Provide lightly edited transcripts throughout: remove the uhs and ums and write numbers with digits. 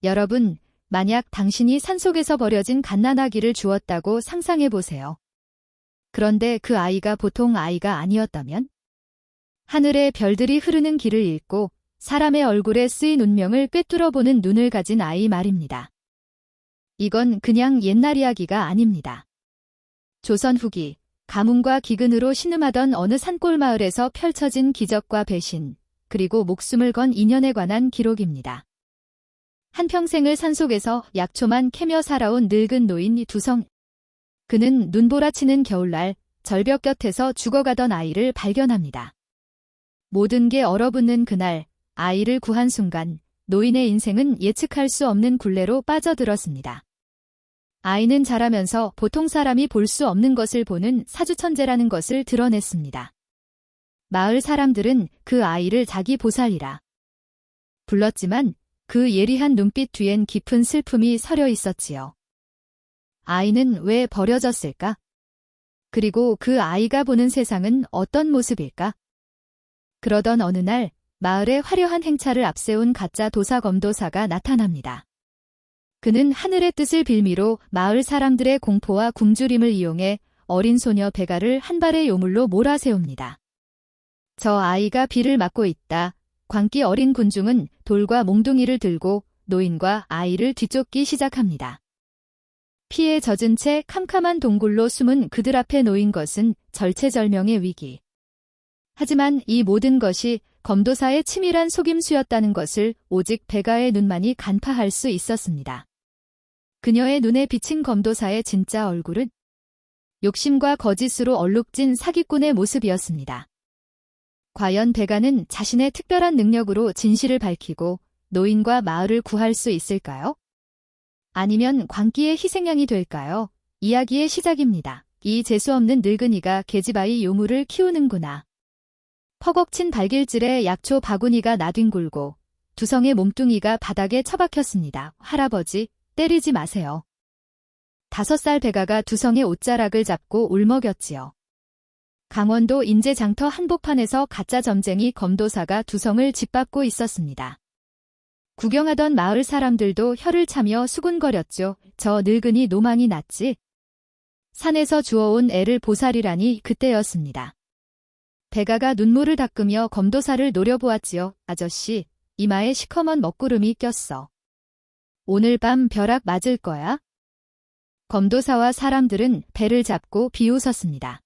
여러분, 만약 당신이 산속에서 버려진 갓난아기를 주었다고 상상해 보세요. 그런데 그 아이가 보통 아이가 아니었다면? 하늘의 별들이 흐르는 길을 읽고 사람의 얼굴에 쓰인 운명을 꿰뚫어보는 눈을 가진 아이 말입니다. 이건 그냥 옛날 이야기가 아닙니다. 조선 후기, 가뭄과 기근으로 신음하던 어느 산골 마을에서 펼쳐진 기적과 배신, 그리고 목숨을 건 인연에 관한 기록입니다. 한평생을 산속에서 약초만 캐며 살아온 늙은 노인 두성. 그는 눈보라치는 겨울날 절벽 곁에서 죽어가던 아이를 발견합니다. 모든 게 얼어붙는 그날, 아이를 구한 순간 노인의 인생은 예측할 수 없는 굴레로 빠져들었습니다. 아이는 자라면서 보통 사람이 볼 수 없는 것을 보는 사주천재라는 것을 드러냈습니다. 마을 사람들은 그 아이를 자기 보살이라 불렀지만 그 예리한 눈빛 뒤엔 깊은 슬픔이 서려 있었지요. 아이는 왜 버려졌을까? 그리고 그 아이가 보는 세상은 어떤 모습일까? 그러던 어느 날 마을에 화려한 행차를 앞세운 가짜 도사 검도사가 나타납니다. 그는 하늘의 뜻을 빌미로 마을 사람들의 공포와 굶주림을 이용해 어린 소녀 베가를 한 발의 요물로 몰아세웁니다. 저 아이가 비를 맞고 있다. 광기 어린 군중은 돌과 몽둥이를 들고 노인과 아이를 뒤쫓기 시작합니다. 피에 젖은 채 캄캄한 동굴로 숨은 그들 앞에 놓인 것은 절체절명의 위기. 하지만 이 모든 것이 검도사의 치밀한 속임수였다는 것을 오직 베가의 눈만이 간파할 수 있었습니다. 그녀의 눈에 비친 검도사의 진짜 얼굴은 욕심과 거짓으로 얼룩진 사기꾼의 모습이었습니다. 과연 베가는 자신의 특별한 능력으로 진실을 밝히고 노인과 마을을 구할 수 있을까요? 아니면 광기의 희생양이 될까요? 이야기의 시작입니다. 이 재수없는 늙은이가 계집아이 요물을 키우는구나. 퍼걱친 발길질에 약초 바구니가 나뒹굴고 두성의 몸뚱이가 바닥에 처박혔습니다. 할아버지, 때리지 마세요. 5살 베가가 두성의 옷자락을 잡고 울먹였지요. 강원도 인제장터 한복판에서 가짜 점쟁이 검도사가 두성을 짓밟고 있었습니다. 구경하던 마을 사람들도 혀를 차며 수군거렸죠. 저 늙은이 노망이 났지. 산에서 주워온 애를 보살이라니 그때였습니다. 베가가 눈물을 닦으며 검도사를 노려보았지요. 아저씨, 이마에 시커먼 먹구름이 꼈어. 오늘 밤 벼락 맞을 거야? 검도사와 사람들은 배를 잡고 비웃었습니다.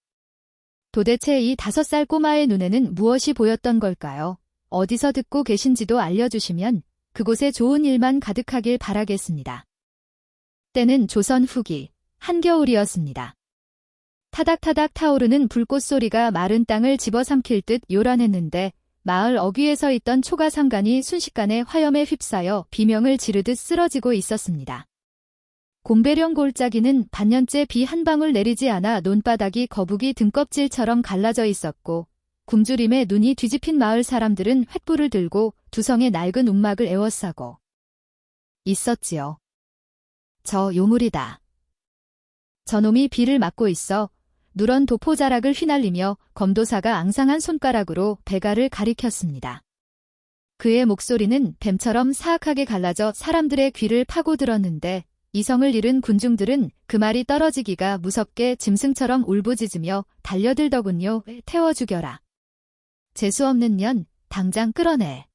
도대체 이 5살 꼬마의 눈에는 무엇이 보였던 걸까요? 어디서 듣고 계신지도 알려주시면 그곳에 좋은 일만 가득하길 바라겠습니다. 때는 조선 후기, 한겨울이었습니다. 타닥타닥 타오르는 불꽃 소리가 마른 땅을 집어삼킬 듯 요란했는데 마을 어귀에 서 있던 초가상간이 순식간에 화염에 휩싸여 비명을 지르듯 쓰러지고 있었습니다. 곰배령 골짜기는 반년째 비 한 방울 내리지 않아 논바닥이 거북이 등껍질처럼 갈라져 있었고 굶주림에 눈이 뒤집힌 마을 사람들은 횃불을 들고 두성의 낡은 움막을 에워싸고 있었지요. 저 요물이다. 저놈이 비를 맞고 있어. 누런 도포자락을 휘날리며 검도사가 앙상한 손가락으로 베가를 가리켰습니다. 그의 목소리는 뱀처럼 사악하게 갈라져 사람들의 귀를 파고들었는데 이성을 잃은 군중들은 그 말이 떨어지기가 무섭게 짐승처럼 울부짖으며 달려들더군요. 태워 죽여라. 재수없는 년, 당장 끌어내.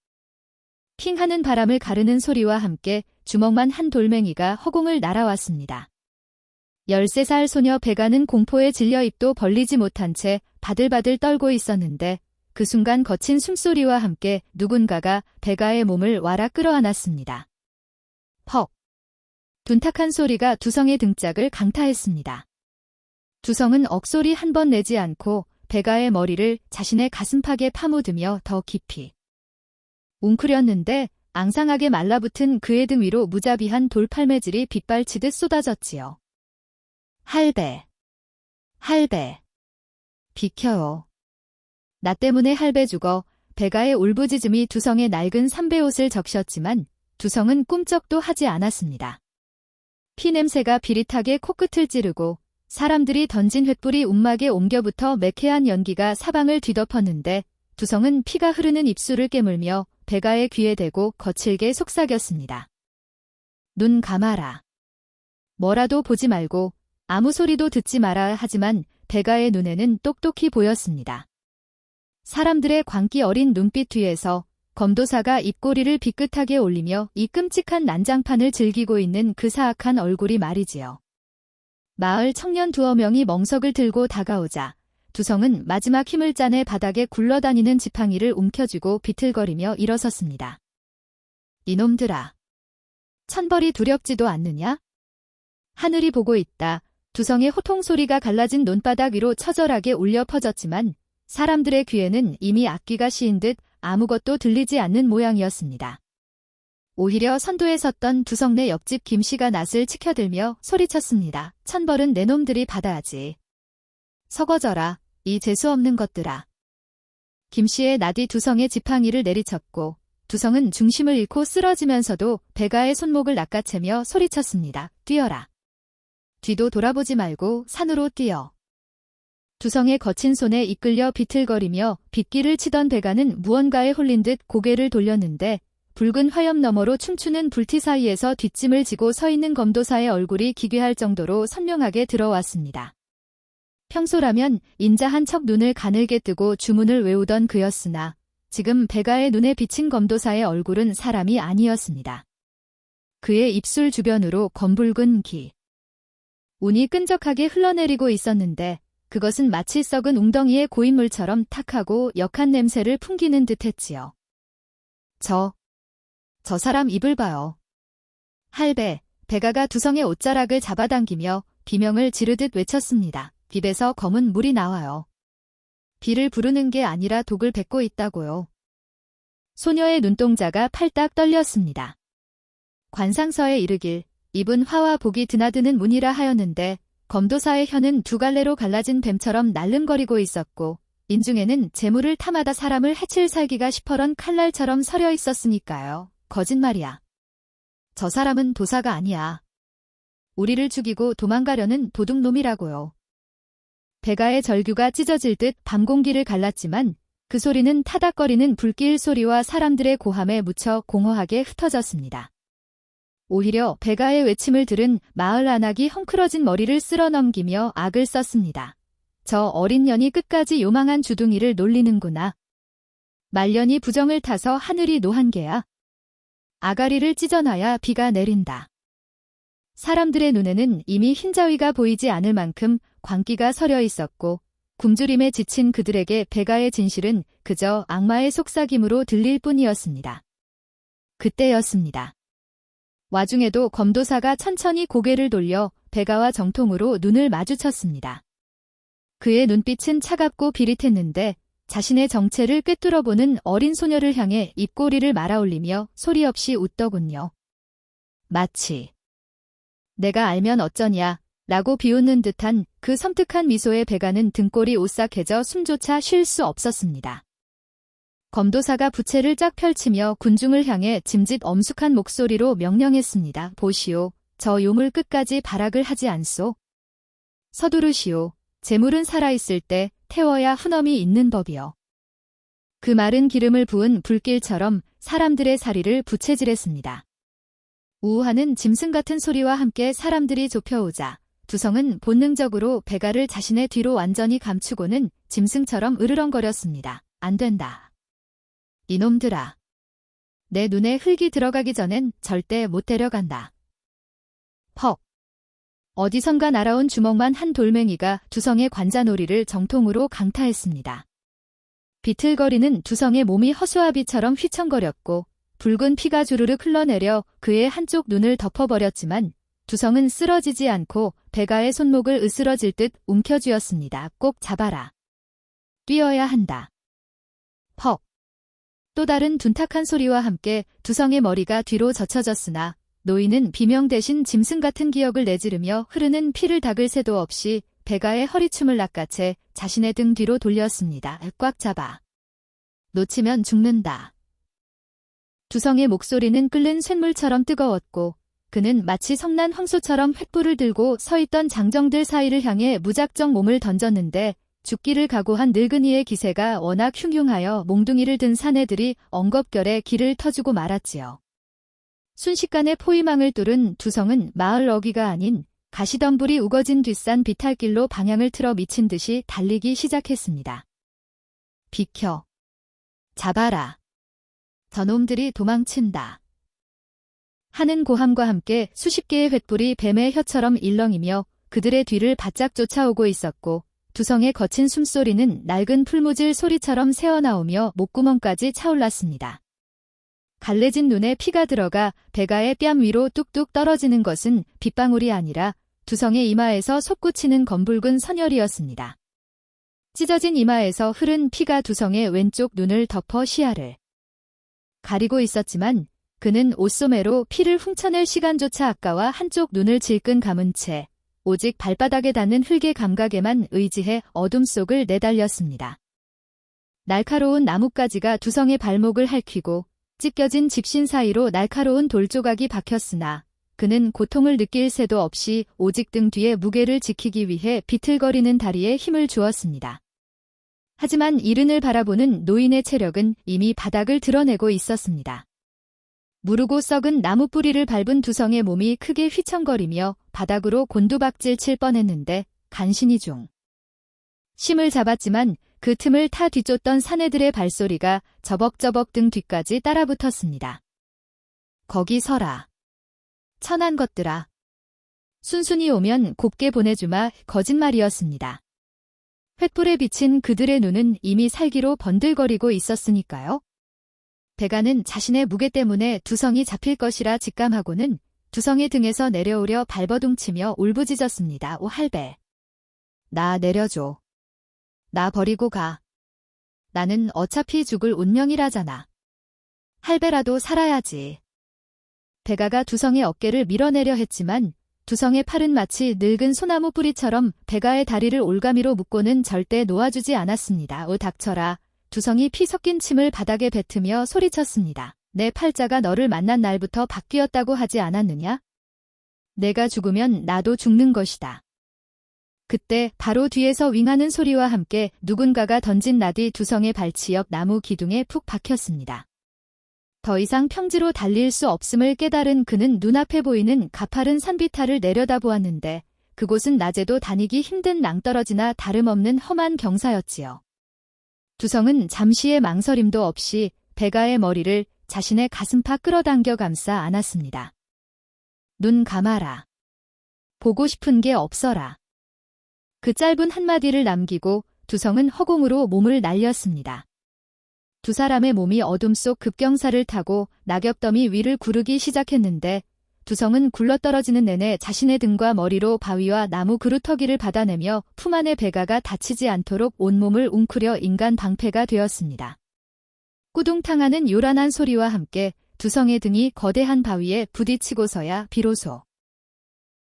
핑 하는 바람을 가르는 소리와 함께 주먹만 한 돌멩이가 허공을 날아왔습니다. 13살 소녀 베가는 공포에 질려 입도 벌리지 못한 채 바들바들 떨고 있었는데 그 순간 거친 숨소리와 함께 누군가가 베가의 몸을 와라 끌어안았습니다. 퍽! 둔탁한 소리가 두성의 등짝을 강타했습니다. 두성은 억소리 한 번 내지 않고 베가의 머리를 자신의 가슴팍에 파묻으며 더 깊이 웅크렸는데 앙상하게 말라붙은 그의 등 위로 무자비한 돌팔매질이 빗발치듯 쏟아졌지요. 할배. 할배. 비켜요. 나 때문에 할배 죽어. 베가의 울부짖음이 두성의 낡은 삼배옷을 적셨지만 두성은 꿈쩍도 하지 않았습니다. 피냄새가 비릿하게 코끝을 찌르고 사람들이 던진 횃불이 움막에 옮겨붙어 매캐한 연기가 사방을 뒤덮었는데 두성은 피가 흐르는 입술을 깨물며 베가의 귀에 대고 거칠게 속삭였습니다. 눈 감아라. 뭐라도 보지 말고 아무 소리도 듣지 마라 하지만 베가의 눈에는 똑똑히 보였습니다. 사람들의 광기 어린 눈빛 뒤에서 검도사가 입꼬리를 비끗하게 올리며 이 끔찍한 난장판을 즐기고 있는 그 사악한 얼굴이 말이지요. 마을 청년 두어 명이 멍석을 들고 다가오자 두성은 마지막 힘을 짜내 바닥에 굴러다니는 지팡이를 움켜쥐고 비틀거리며 일어섰습니다. 이놈들아. 천벌이 두렵지도 않느냐? 하늘이 보고 있다. 두성의 호통소리가 갈라진 논바닥 위로 처절하게 울려 퍼졌지만 사람들의 귀에는 이미 악귀가 씌인 듯 아무것도 들리지 않는 모양이었습니다. 오히려 선도에 섰던 두성네 옆집 김씨가 낯을 치켜들며 소리쳤습니다. 천벌은 내 놈들이 받아야지. 서거져라, 이 재수없는 것들아. 김씨의 나뒤 두성의 지팡이를 내리쳤고 두성은 중심을 잃고 쓰러지면서도 베가의 손목을 낚아채며 소리쳤습니다. 뛰어라. 뒤도 돌아보지 말고 산으로 뛰어. 두성의 거친 손에 이끌려 비틀거리며 빗길을 치던 베가는 무언가에 홀린 듯 고개를 돌렸는데 붉은 화염 너머로 춤추는 불티 사이에서 뒷짐을 지고 서 있는 검도사의 얼굴이 기괴할 정도로 선명하게 들어왔습니다. 평소라면 인자한 척 눈을 가늘게 뜨고 주문을 외우던 그였으나 지금 베가의 눈에 비친 검도사의 얼굴은 사람이 아니었습니다. 그의 입술 주변으로 검붉은 기. 운이 끈적하게 흘러내리고 있었는데 그것은 마치 썩은 웅덩이의 고인물처럼 탁하고 역한 냄새를 풍기는 듯했지요. 저 사람 입을 봐요. 할배, 베가가 두성의 옷자락을 잡아당기며 비명을 지르듯 외쳤습니다. 입에서 검은 물이 나와요. 비를 부르는 게 아니라 독을 뱉고 있다고요. 소녀의 눈동자가 팔딱 떨렸습니다. 관상서에 이르길 입은 화와 복이 드나드는 문이라 하였는데 검도사의 혀는 두 갈래로 갈라진 뱀처럼 날름거리고 있었고 인중에는 재물을 탐하다 사람을 해칠 살기가 시퍼런 칼날처럼 서려 있었으니까요. 거짓말이야. 저 사람은 도사가 아니야. 우리를 죽이고 도망가려는 도둑놈이라고요. 베가의 절규가 찢어질 듯 밤 공기를 갈랐지만 그 소리는 타닥거리는 불길 소리와 사람들의 고함에 묻혀 공허하게 흩어졌습니다. 오히려 베가의 외침을 들은 마을 안악이 헝클어진 머리를 쓸어넘기며 악을 썼습니다. 저 어린 년이 끝까지 요망한 주둥이를 놀리는구나. 말년이 부정을 타서 하늘이 노한 게야. 아가리를 찢어놔야 비가 내린다. 사람들의 눈에는 이미 흰자위가 보이지 않을 만큼 광기가 서려 있었고 굶주림에 지친 그들에게 베가의 진실은 그저 악마의 속삭임으로 들릴 뿐이었습니다. 그때였습니다. 와중에도 검도사가 천천히 고개를 돌려 베가와 정통으로 눈을 마주쳤습니다. 그의 눈빛은 차갑고 비릿했는데 자신의 정체를 꿰뚫어보는 어린 소녀를 향해 입꼬리를 말아올리며 소리 없이 웃더군요. 마치 내가 알면 어쩌냐 라고 비웃는 듯한 그 섬뜩한 미소에 베가는 등골이 오싹해져 숨조차 쉴 수 없었습니다. 검도사가 부채를 쫙 펼치며 군중을 향해 짐짓 엄숙한 목소리로 명령했습니다. 보시오, 저 요물 끝까지 발악을 하지 않소. 서두르시오. 재물은 살아있을 때 태워야 훈엄이 있는 법이요. 그 마른 기름을 부은 불길처럼 사람들의 사리를 부채질했습니다. 우우하는 짐승 같은 소리와 함께 사람들이 좁혀오자 두성은 본능적으로 베가를 자신의 뒤로 완전히 감추고는 짐승처럼 으르렁거렸습니다. 안 된다. 이놈들아. 내 눈에 흙이 들어가기 전엔 절대 못 데려간다. 퍽. 어디선가 날아온 주먹만 한 돌멩이가 두성의 관자놀이를 정통으로 강타했습니다. 비틀거리는 두성의 몸이 허수아비처럼 휘청거렸고 붉은 피가 주르륵 흘러내려 그의 한쪽 눈을 덮어버렸지만 두성은 쓰러지지 않고 베가의 손목을 으스러질 듯 움켜쥐었습니다. 꼭 잡아라. 뛰어야 한다. 퍽. 또 다른 둔탁한 소리와 함께 두성의 머리가 뒤로 젖혀졌으나 노인은 비명 대신 짐승 같은 기억을 내지르며 흐르는 피를 닦을 새도 없이 베가의 허리춤을 낚아채 자신의 등 뒤로 돌렸습니다. 꽉 잡아. 놓치면 죽는다. 두성의 목소리는 끓는 쇳물처럼 뜨거웠고 그는 마치 성난 황소처럼 횃불을 들고 서 있던 장정들 사이를 향해 무작정 몸을 던졌는데 죽기를 각오한 늙은이의 기세가 워낙 흉흉하여 몽둥이를 든 사내들이 엉겁결에 길을 터주고 말았지요. 순식간에 포위망을 뚫은 두성은 마을 어귀가 아닌 가시덤불이 우거진 뒷산 비탈길로 방향을 틀어 미친 듯이 달리기 시작했습니다. 비켜. 잡아라. 저놈들이 도망친다. 하는 고함과 함께 수십 개의 횃불이 뱀의 혀처럼 일렁이며 그들의 뒤를 바짝 쫓아오고 있었고 두성의 거친 숨소리는 낡은 풀무질 소리처럼 새어나오며 목구멍까지 차올랐습니다. 갈래진 눈에 피가 들어가 배가의 뺨 위로 뚝뚝 떨어지는 것은 빗방울이 아니라 두성의 이마에서 솟구치는 검붉은 선혈이었습니다. 찢어진 이마에서 흐른 피가 두성의 왼쪽 눈을 덮어 시야를 가리고 있었지만 그는 옷소매로 피를 훔쳐낼 시간조차 아까워 한쪽 눈을 질끈 감은 채 오직 발바닥에 닿는 흙의 감각에만 의지해 어둠 속을 내달렸습니다. 날카로운 나뭇가지가 두성의 발목을 핥히고 찢겨진 집신 사이로 날카로운 돌조각이 박혔으나 그는 고통을 느낄 새도 없이 오직 등 뒤의 무게를 지키기 위해 비틀거리는 다리에 힘을 주었습니다. 하지만 이른을 바라보는 노인의 체력은 이미 바닥을 드러내고 있었습니다. 무르고 썩은 나무 뿌리를 밟은 두성의 몸이 크게 휘청거리며 바닥으로 곤두박질 칠 뻔했는데 간신히 중 심을 잡았지만 그 틈을 타 뒤쫓던 사내들의 발소리가 저벅저벅 등 뒤까지 따라붙었습니다. 거기 서라. 천한 것들아. 순순히 오면 곱게 보내주마. 거짓말이었습니다. 횃불에 비친 그들의 눈은 이미 살기로 번들거리고 있었으니까요. 배가는 자신의 무게 때문에 두성이 잡힐 것이라 직감하고는 두성의 등에서 내려오려 발버둥치며 울부짖었습니다. 오 할배. 나 내려줘. 나 버리고 가. 나는 어차피 죽을 운명이라잖아. 할배라도 살아야지. 배가가 두성의 어깨를 밀어내려 했지만 두성의 팔은 마치 늙은 소나무 뿌리처럼 배가의 다리를 올가미로 묶고는 절대 놓아주지 않았습니다. 오 닥쳐라. 두성이 피 섞인 침을 바닥에 뱉으며 소리쳤습니다. 내 팔자가 너를 만난 날부터 바뀌었다고 하지 않았느냐? 내가 죽으면 나도 죽는 것이다. 그때 바로 뒤에서 윙하는 소리와 함께 누군가가 던진 낫이 두성의 발치 옆 나무 기둥에 푹 박혔습니다. 더 이상 평지로 달릴 수 없음을 깨달은 그는 눈앞에 보이는 가파른 산비탈을 내려다보았는데 그곳은 낮에도 다니기 힘든 낭떠러지나 다름없는 험한 경사였지요. 두성은 잠시의 망설임도 없이 배가의 머리를 자신의 가슴팍 끌어당겨 감싸 안았습니다. 눈 감아라. 보고 싶은 게 없어라. 그 짧은 한마디를 남기고 두성은 허공으로 몸을 날렸습니다. 두 사람의 몸이 어둠 속 급경사를 타고 낙엽더미 위를 구르기 시작했는데 두성은 굴러떨어지는 내내 자신의 등과 머리로 바위와 나무 그루터기를 받아내며 품 안의 배가가 다치지 않도록 온몸을 웅크려 인간 방패가 되었습니다. 꾸둥탕하는 요란한 소리와 함께 두성의 등이 거대한 바위에 부딪히고서야 비로소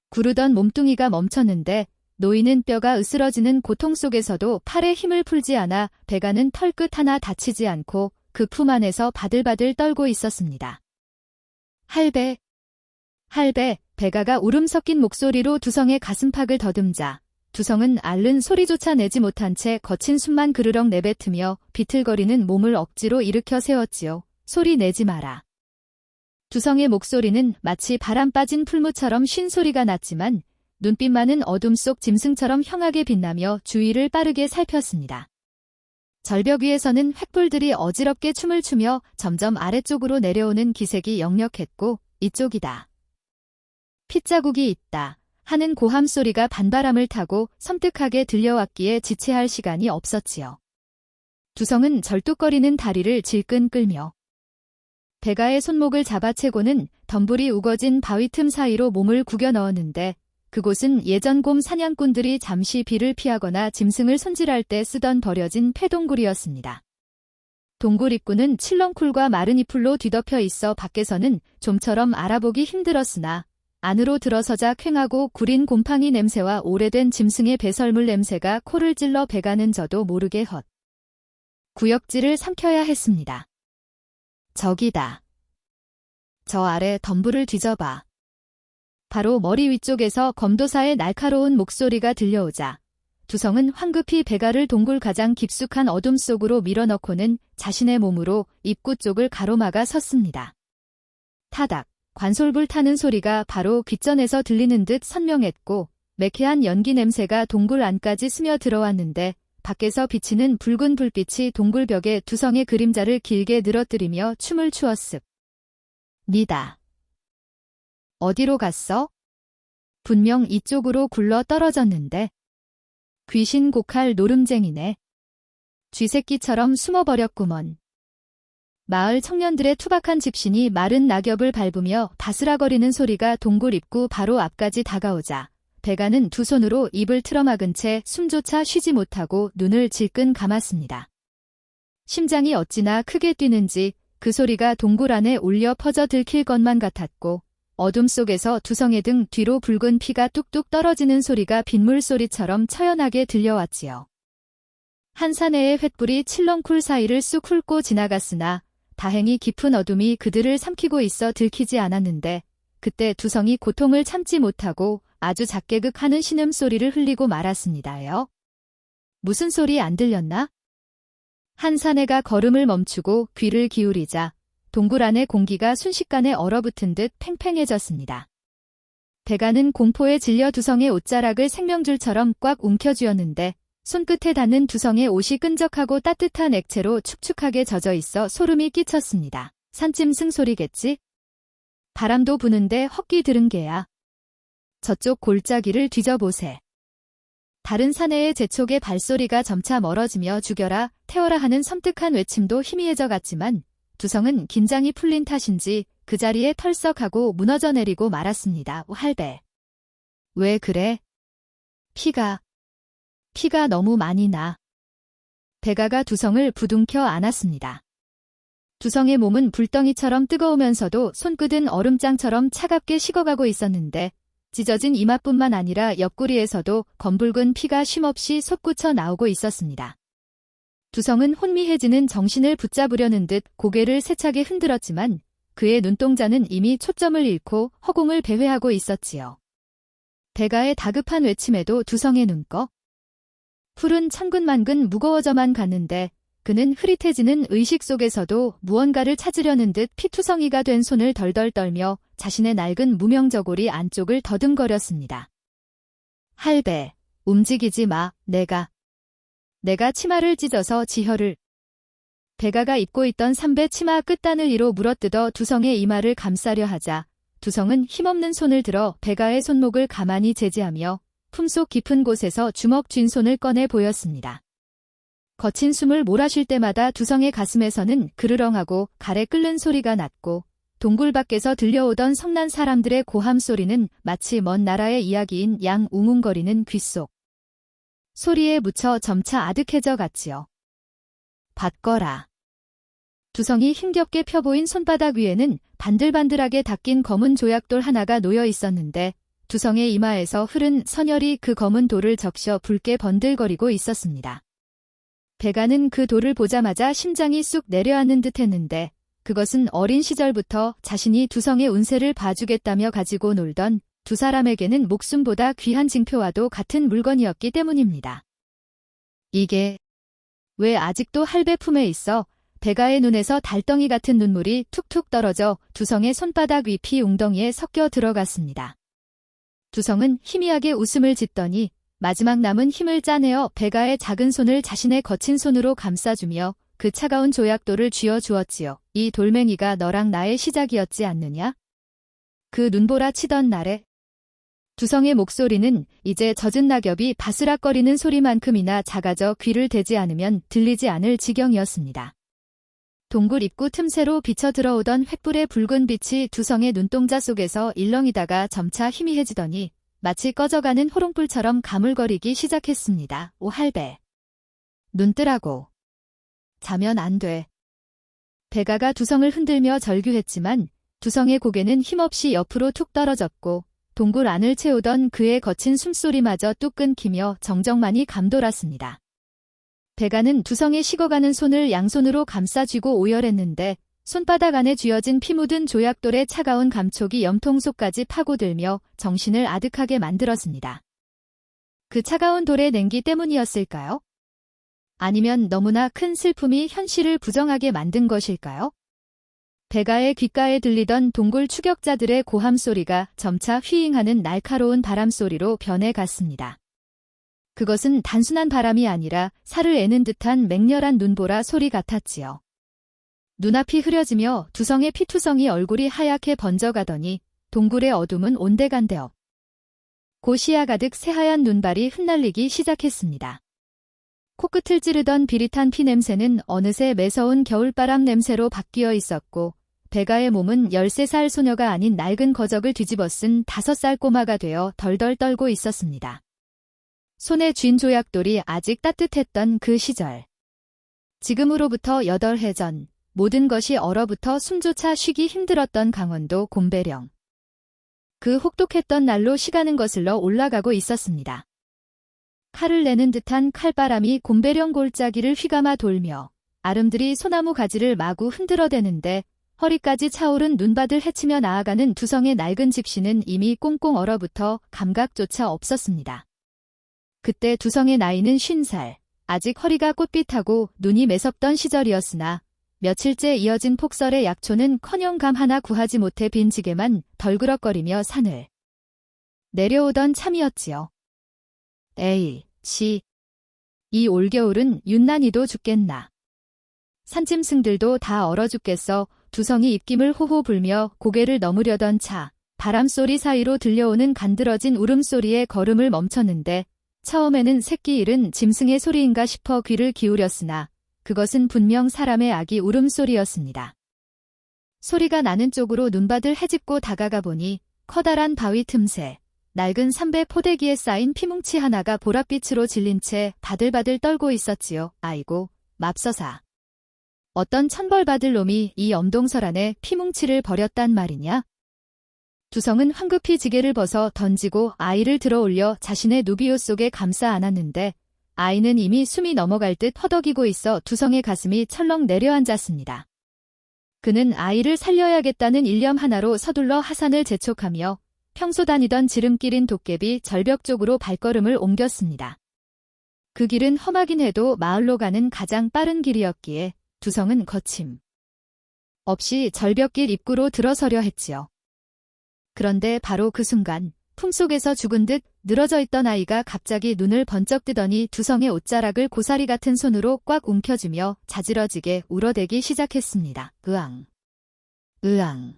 구르던 몸뚱이가 멈췄는데 노인은 뼈가 으스러지는 고통 속에서도 팔에 힘을 풀지 않아 배가는 털끝 하나 다치지 않고 그 품 안에서 바들바들 떨고 있었습니다. 할배. 할배. 배가가 울음 섞인 목소리로 두성의 가슴팍을 더듬자 두성은 앓는 소리조차 내지 못한 채 거친 숨만 그르렁 내뱉으며 비틀거리는 몸을 억지로 일으켜 세웠지요. 소리 내지 마라. 두성의 목소리는 마치 바람 빠진 풀무처럼 쉰 소리가 났지만 눈빛만은 어둠 속 짐승처럼 형하게 빛나며 주위를 빠르게 살폈습니다. 절벽 위에서는 횃불들이 어지럽게 춤을 추며 점점 아래쪽으로 내려오는 기색이 역력했고 이쪽이다. 핏자국이 있다. 하는 고함 소리가 반바람을 타고 섬뜩하게 들려왔기에 지체할 시간이 없었지요. 두성은 절뚝거리는 다리를 질끈 끌며 배가의 손목을 잡아채고는 덤불이 우거진 바위 틈 사이로 몸을 구겨 넣었는데 그곳은 예전 곰 사냥꾼들이 잠시 비를 피하거나 짐승을 손질할 때 쓰던 버려진 폐동굴이었습니다. 동굴 입구는 칠렁쿨과 마른 잎풀로 뒤덮여 있어 밖에서는 좀처럼 알아보기 힘들었으나 안으로 들어서자 퀭하고 구린 곰팡이 냄새와 오래된 짐승의 배설물 냄새가 코를 찔러 배가는 저도 모르게 헛 구역질을 삼켜야 했습니다. 저기다. 저 아래 덤불을 뒤져봐. 바로 머리 위쪽에서 검도사의 날카로운 목소리가 들려오자 두성은 황급히 배가를 동굴 가장 깊숙한 어둠 속으로 밀어넣고는 자신의 몸으로 입구 쪽을 가로막아 섰습니다. 타닥, 관솔불 타는 소리가 바로 귓전에서 들리는 듯 선명했고 매캐한 연기 냄새가 동굴 안까지 스며 들어왔는데 밖에서 비치는 붉은 불빛이 동굴 벽에 두성의 그림자를 길게 늘어뜨리며 춤을 추었습니다. 어디로 갔어? 분명 이쪽으로 굴러 떨어졌는데. 귀신 고칼 노름쟁이네. 쥐새끼처럼 숨어버렸구먼. 마을 청년들의 투박한 집신이 마른 낙엽을 밟으며 바스락거리는 소리가 동굴 입구 바로 앞까지 다가오자 배가는 두 손으로 입을 틀어막은 채 숨조차 쉬지 못하고 눈을 질끈 감았습니다. 심장이 어찌나 크게 뛰는지 그 소리가 동굴 안에 울려 퍼져 들킬 것만 같았고 어둠 속에서 두성의 등 뒤로 붉은 피가 뚝뚝 떨어지는 소리가 빗물소리처럼 처연하게 들려왔지요. 한 사내의 횃불이 칠렁쿨 사이를 쑥 훑고 지나갔으나 다행히 깊은 어둠이 그들을 삼키고 있어 들키지 않았는데 그때 두성이 고통을 참지 못하고 아주 작게 극하는 신음소리를 흘리고 말았습니다요. 무슨 소리 안 들렸나? 한 사내가 걸음을 멈추고 귀를 기울이자 동굴 안의 공기가 순식간에 얼어붙은 듯 팽팽해졌습니다. 배가는 공포에 질려 두성의 옷자락을 생명줄처럼 꽉 움켜쥐었는데 손끝에 닿는 두성의 옷이 끈적하고 따뜻한 액체로 축축하게 젖어 있어 소름이 끼쳤습니다. 산짐승 소리겠지? 바람도 부는데 헛기 들은 게야. 저쪽 골짜기를 뒤져보세. 다른 사내의 재촉의 발소리가 점차 멀어지며 죽여라, 태워라 하는 섬뜩한 외침도 희미해져 갔지만 두성은 긴장이 풀린 탓인지 그 자리에 털썩하고 무너져 내리고 말았습니다. 할배. 왜 그래? 피가 너무 많이 나. 배가가 두성을 부둥켜 안았습니다. 두성의 몸은 불덩이처럼 뜨거우면서도 손끝은 얼음장처럼 차갑게 식어가고 있었는데 찢어진 이마뿐만 아니라 옆구리에서도 검붉은 피가 쉼없이 솟구쳐 나오고 있었습니다. 두성은 혼미해지는 정신을 붙잡으려는 듯 고개를 세차게 흔들었지만 그의 눈동자는 이미 초점을 잃고 허공을 배회하고 있었지요. 배가의 다급한 외침에도 두성의 눈꺼 풀은 천근만근 무거워져만 갔는데 그는 흐릿해지는 의식 속에서도 무언가를 찾으려는 듯 피투성이가 된 손을 덜덜 떨며 자신의 낡은 무명저고리 안쪽을 더듬거렸습니다. 할배, 움직이지 마, 내가 치마를 찢어서 지혈을. 배가가 입고 있던 삼배 치마 끝단을 이로 물어뜯어 두성의 이마를 감싸려 하자 두성은 힘없는 손을 들어 배가의 손목을 가만히 제지하며 품속 깊은 곳에서 주먹 쥔 손을 꺼내 보였습니다. 거친 숨을 몰아쉴 때마다 두성의 가슴에서는 그르렁하고 가래 끓는 소리가 났고 동굴 밖에서 들려오던 성난 사람들의 고함 소리는 마치 먼 나라의 이야기인 양 웅웅거리는 귓속 소리에 묻혀 점차 아득해져 갔지요. 받거라. 두성이 힘겹게 펴보인 손바닥 위에는 반들반들하게 닦인 검은 조약돌 하나가 놓여 있었는데 두성의 이마에서 흐른 선혈이 그 검은 돌을 적셔 붉게 번들거리고 있었습니다. 배가는 그 돌을 보자마자 심장이 쑥 내려앉는 듯 했는데 그것은 어린 시절부터 자신이 두성의 운세를 봐주겠다며 가지고 놀던 두 사람에게는 목숨보다 귀한 징표와도 같은 물건이었기 때문입니다. 이게 왜 아직도 할배 품에 있어? 배가의 눈에서 달덩이 같은 눈물이 툭툭 떨어져 두성의 손바닥 위피 웅덩이에 섞여 들어갔습니다. 두성은 희미하게 웃음을 짓더니 마지막 남은 힘을 짜내어 배가의 작은 손을 자신의 거친 손으로 감싸주며 그 차가운 조약돌을 쥐어주었지요. 이 돌멩이가 너랑 나의 시작이었지 않느냐? 그 눈보라 치던 날에 두성의 목소리는 이제 젖은 낙엽이 바스락거리는 소리만큼이나 작아져 귀를 대지 않으면 들리지 않을 지경이었습니다. 동굴 입구 틈새로 비쳐 들어오던 횃불의 붉은 빛이 두성의 눈동자 속에서 일렁이다가 점차 희미해지더니 마치 꺼져가는 호롱불처럼 가물거리기 시작했습니다. 오 할배. 눈 뜨라고. 자면 안 돼. 배가가 두성을 흔들며 절규했지만 두성의 고개는 힘없이 옆으로 툭 떨어졌고 동굴 안을 채우던 그의 거친 숨소리마저 뚝 끊기며 정적만이 감돌았습니다. 배가는 두성의 식어가는 손을 양손으로 감싸쥐고 오열했는데 손바닥 안에 쥐어진 피 묻은 조약돌의 차가운 감촉이 염통 속까지 파고들며 정신을 아득하게 만들었습니다. 그 차가운 돌의 냉기 때문이었을까요? 아니면 너무나 큰 슬픔이 현실을 부정하게 만든 것일까요? 배가의 귓가에 들리던 동굴 추격자들의 고함 소리가 점차 휘잉하는 날카로운 바람소리로 변해갔습니다. 그것은 단순한 바람이 아니라 살을 애는 듯한 맹렬한 눈보라 소리 같았지요. 눈앞이 흐려지며 두성의 피투성이 얼굴이 하얗게 번져가더니 동굴의 어둠은 온데간데 없. 고시야 가득 새하얀 눈발이 흩날리기 시작했습니다. 코끝을 찌르던 비릿한 피 냄새는 어느새 매서운 겨울바람 냄새로 바뀌어 있었고 배가의 몸은 13살 소녀가 아닌 낡은 거적을 뒤집어 쓴 5살 꼬마가 되어 덜덜 떨고 있었습니다. 손에 쥔 조약돌이 아직 따뜻했던 그 시절. 지금으로부터 8해 전 모든 것이 얼어붙어 숨조차 쉬기 힘들었던 강원도 곰배령. 그 혹독했던 날로 시간은 거슬러 올라가고 있었습니다. 칼을 내는 듯한 칼바람이 곰배령 골짜기를 휘감아 돌며 아름드리 소나무 가지를 마구 흔들어대는데 허리까지 차오른 눈밭을 헤치며 나아가는 두성의 낡은 집시는 이미 꽁꽁 얼어붙어 감각조차 없었습니다. 그때 두성의 나이는 50살, 아직 허리가 꼿빗하고 눈이 매섭던 시절이었으나 며칠째 이어진 폭설의 약초는커녕 감 하나 구하지 못해 빈지게만 덜그럭거리며 산을 내려오던 참이었지요. 에이, 이 올겨울은 윤난이도 죽겠나. 산짐승들도 다 얼어 죽겠어. 두성이 입김을 호호 불며 고개를 넘으려던 차, 바람소리 사이로 들려오는 간드러진 울음소리에 걸음을 멈췄는데 처음에는 새끼 잃은 짐승의 소리인가 싶어 귀를 기울였으나 그것은 분명 사람의 아기 울음소리였습니다. 소리가 나는 쪽으로 눈밭을 헤집고 다가가 보니 커다란 바위 틈새, 낡은 삼배 포대기에 쌓인 피뭉치 하나가 보랏빛으로 질린 채 바들바들 떨고 있었지요. 아이고, 맙서사. 어떤 천벌받을 놈이 이 엄동설 안에 피뭉치를 버렸단 말이냐? 두성은 황급히 지게를 벗어 던지고 아이를 들어 올려 자신의 누비옷 속에 감싸 안았는데 아이는 이미 숨이 넘어갈 듯 허덕이고 있어 두성의 가슴이 철렁 내려앉았습니다. 그는 아이를 살려야겠다는 일념 하나로 서둘러 하산을 재촉하며 평소 다니던 지름길인 도깨비 절벽 쪽으로 발걸음을 옮겼습니다. 그 길은 험하긴 해도 마을로 가는 가장 빠른 길이었기에 두성은 거침 없이 절벽길 입구로 들어서려 했지요. 그런데 바로 그 순간 품속에서 죽은 듯 늘어져 있던 아이가 갑자기 눈을 번쩍 뜨더니 두성의 옷자락을 고사리 같은 손으로 꽉 움켜쥐며 자지러지게 울어대기 시작했습니다. 으앙. 으앙.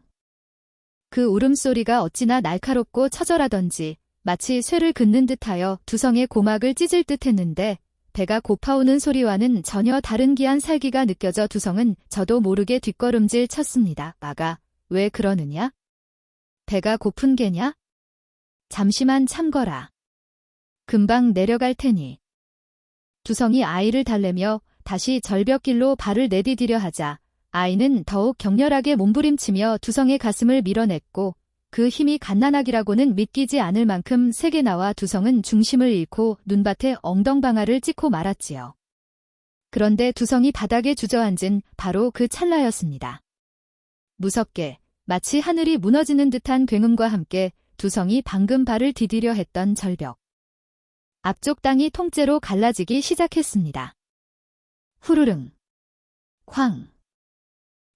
그 울음소리가 어찌나 날카롭고 처절하던지 마치 쇠를 긋는 듯하여 두성의 고막을 찢을 듯했는데 배가 고파오는 소리와는 전혀 다른 기한 살기가 느껴져 두성은 저도 모르게 뒷걸음질 쳤습니다. 아가, 왜 그러느냐? 배가 고픈 게냐? 잠시만 참거라. 금방 내려갈 테니. 두성이 아이를 달래며 다시 절벽길로 발을 내디디려 하자 아이는 더욱 격렬하게 몸부림치며 두성의 가슴을 밀어냈고 그 힘이 갓난아기라고는 믿기지 않을 만큼 세게 나와 두성은 중심을 잃고 눈밭에 엉덩방아를 찍고 말았지요. 그런데 두성이 바닥에 주저앉은 바로 그 찰나였습니다. 무섭게 마치 하늘이 무너지는 듯한 굉음과 함께 두성이 방금 발을 디디려 했던 절벽. 앞쪽 땅이 통째로 갈라지기 시작했습니다. 후루릉. 쾅.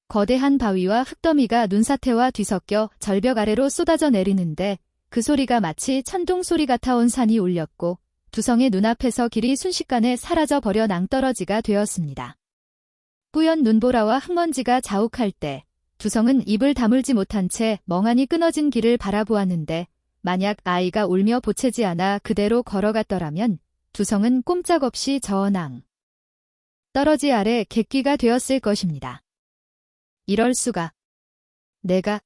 거대한 바위와 흙더미가 눈사태와 뒤섞여 절벽 아래로 쏟아져 내리는데 그 소리가 마치 천둥 소리 같아 온 산이 울렸고 두성의 눈앞에서 길이 순식간에 사라져 버려 낭떠러지가 되었습니다. 뿌연 눈보라와 흙먼지가 자욱할 때 두성은 입을 다물지 못한 채 멍하니 끊어진 길을 바라보았는데 만약 아이가 울며 보채지 않아 그대로 걸어갔더라면 두성은 꼼짝없이 저낭 떨어지 아래 객귀가 되었을 것입니다. 이럴 수가. 내가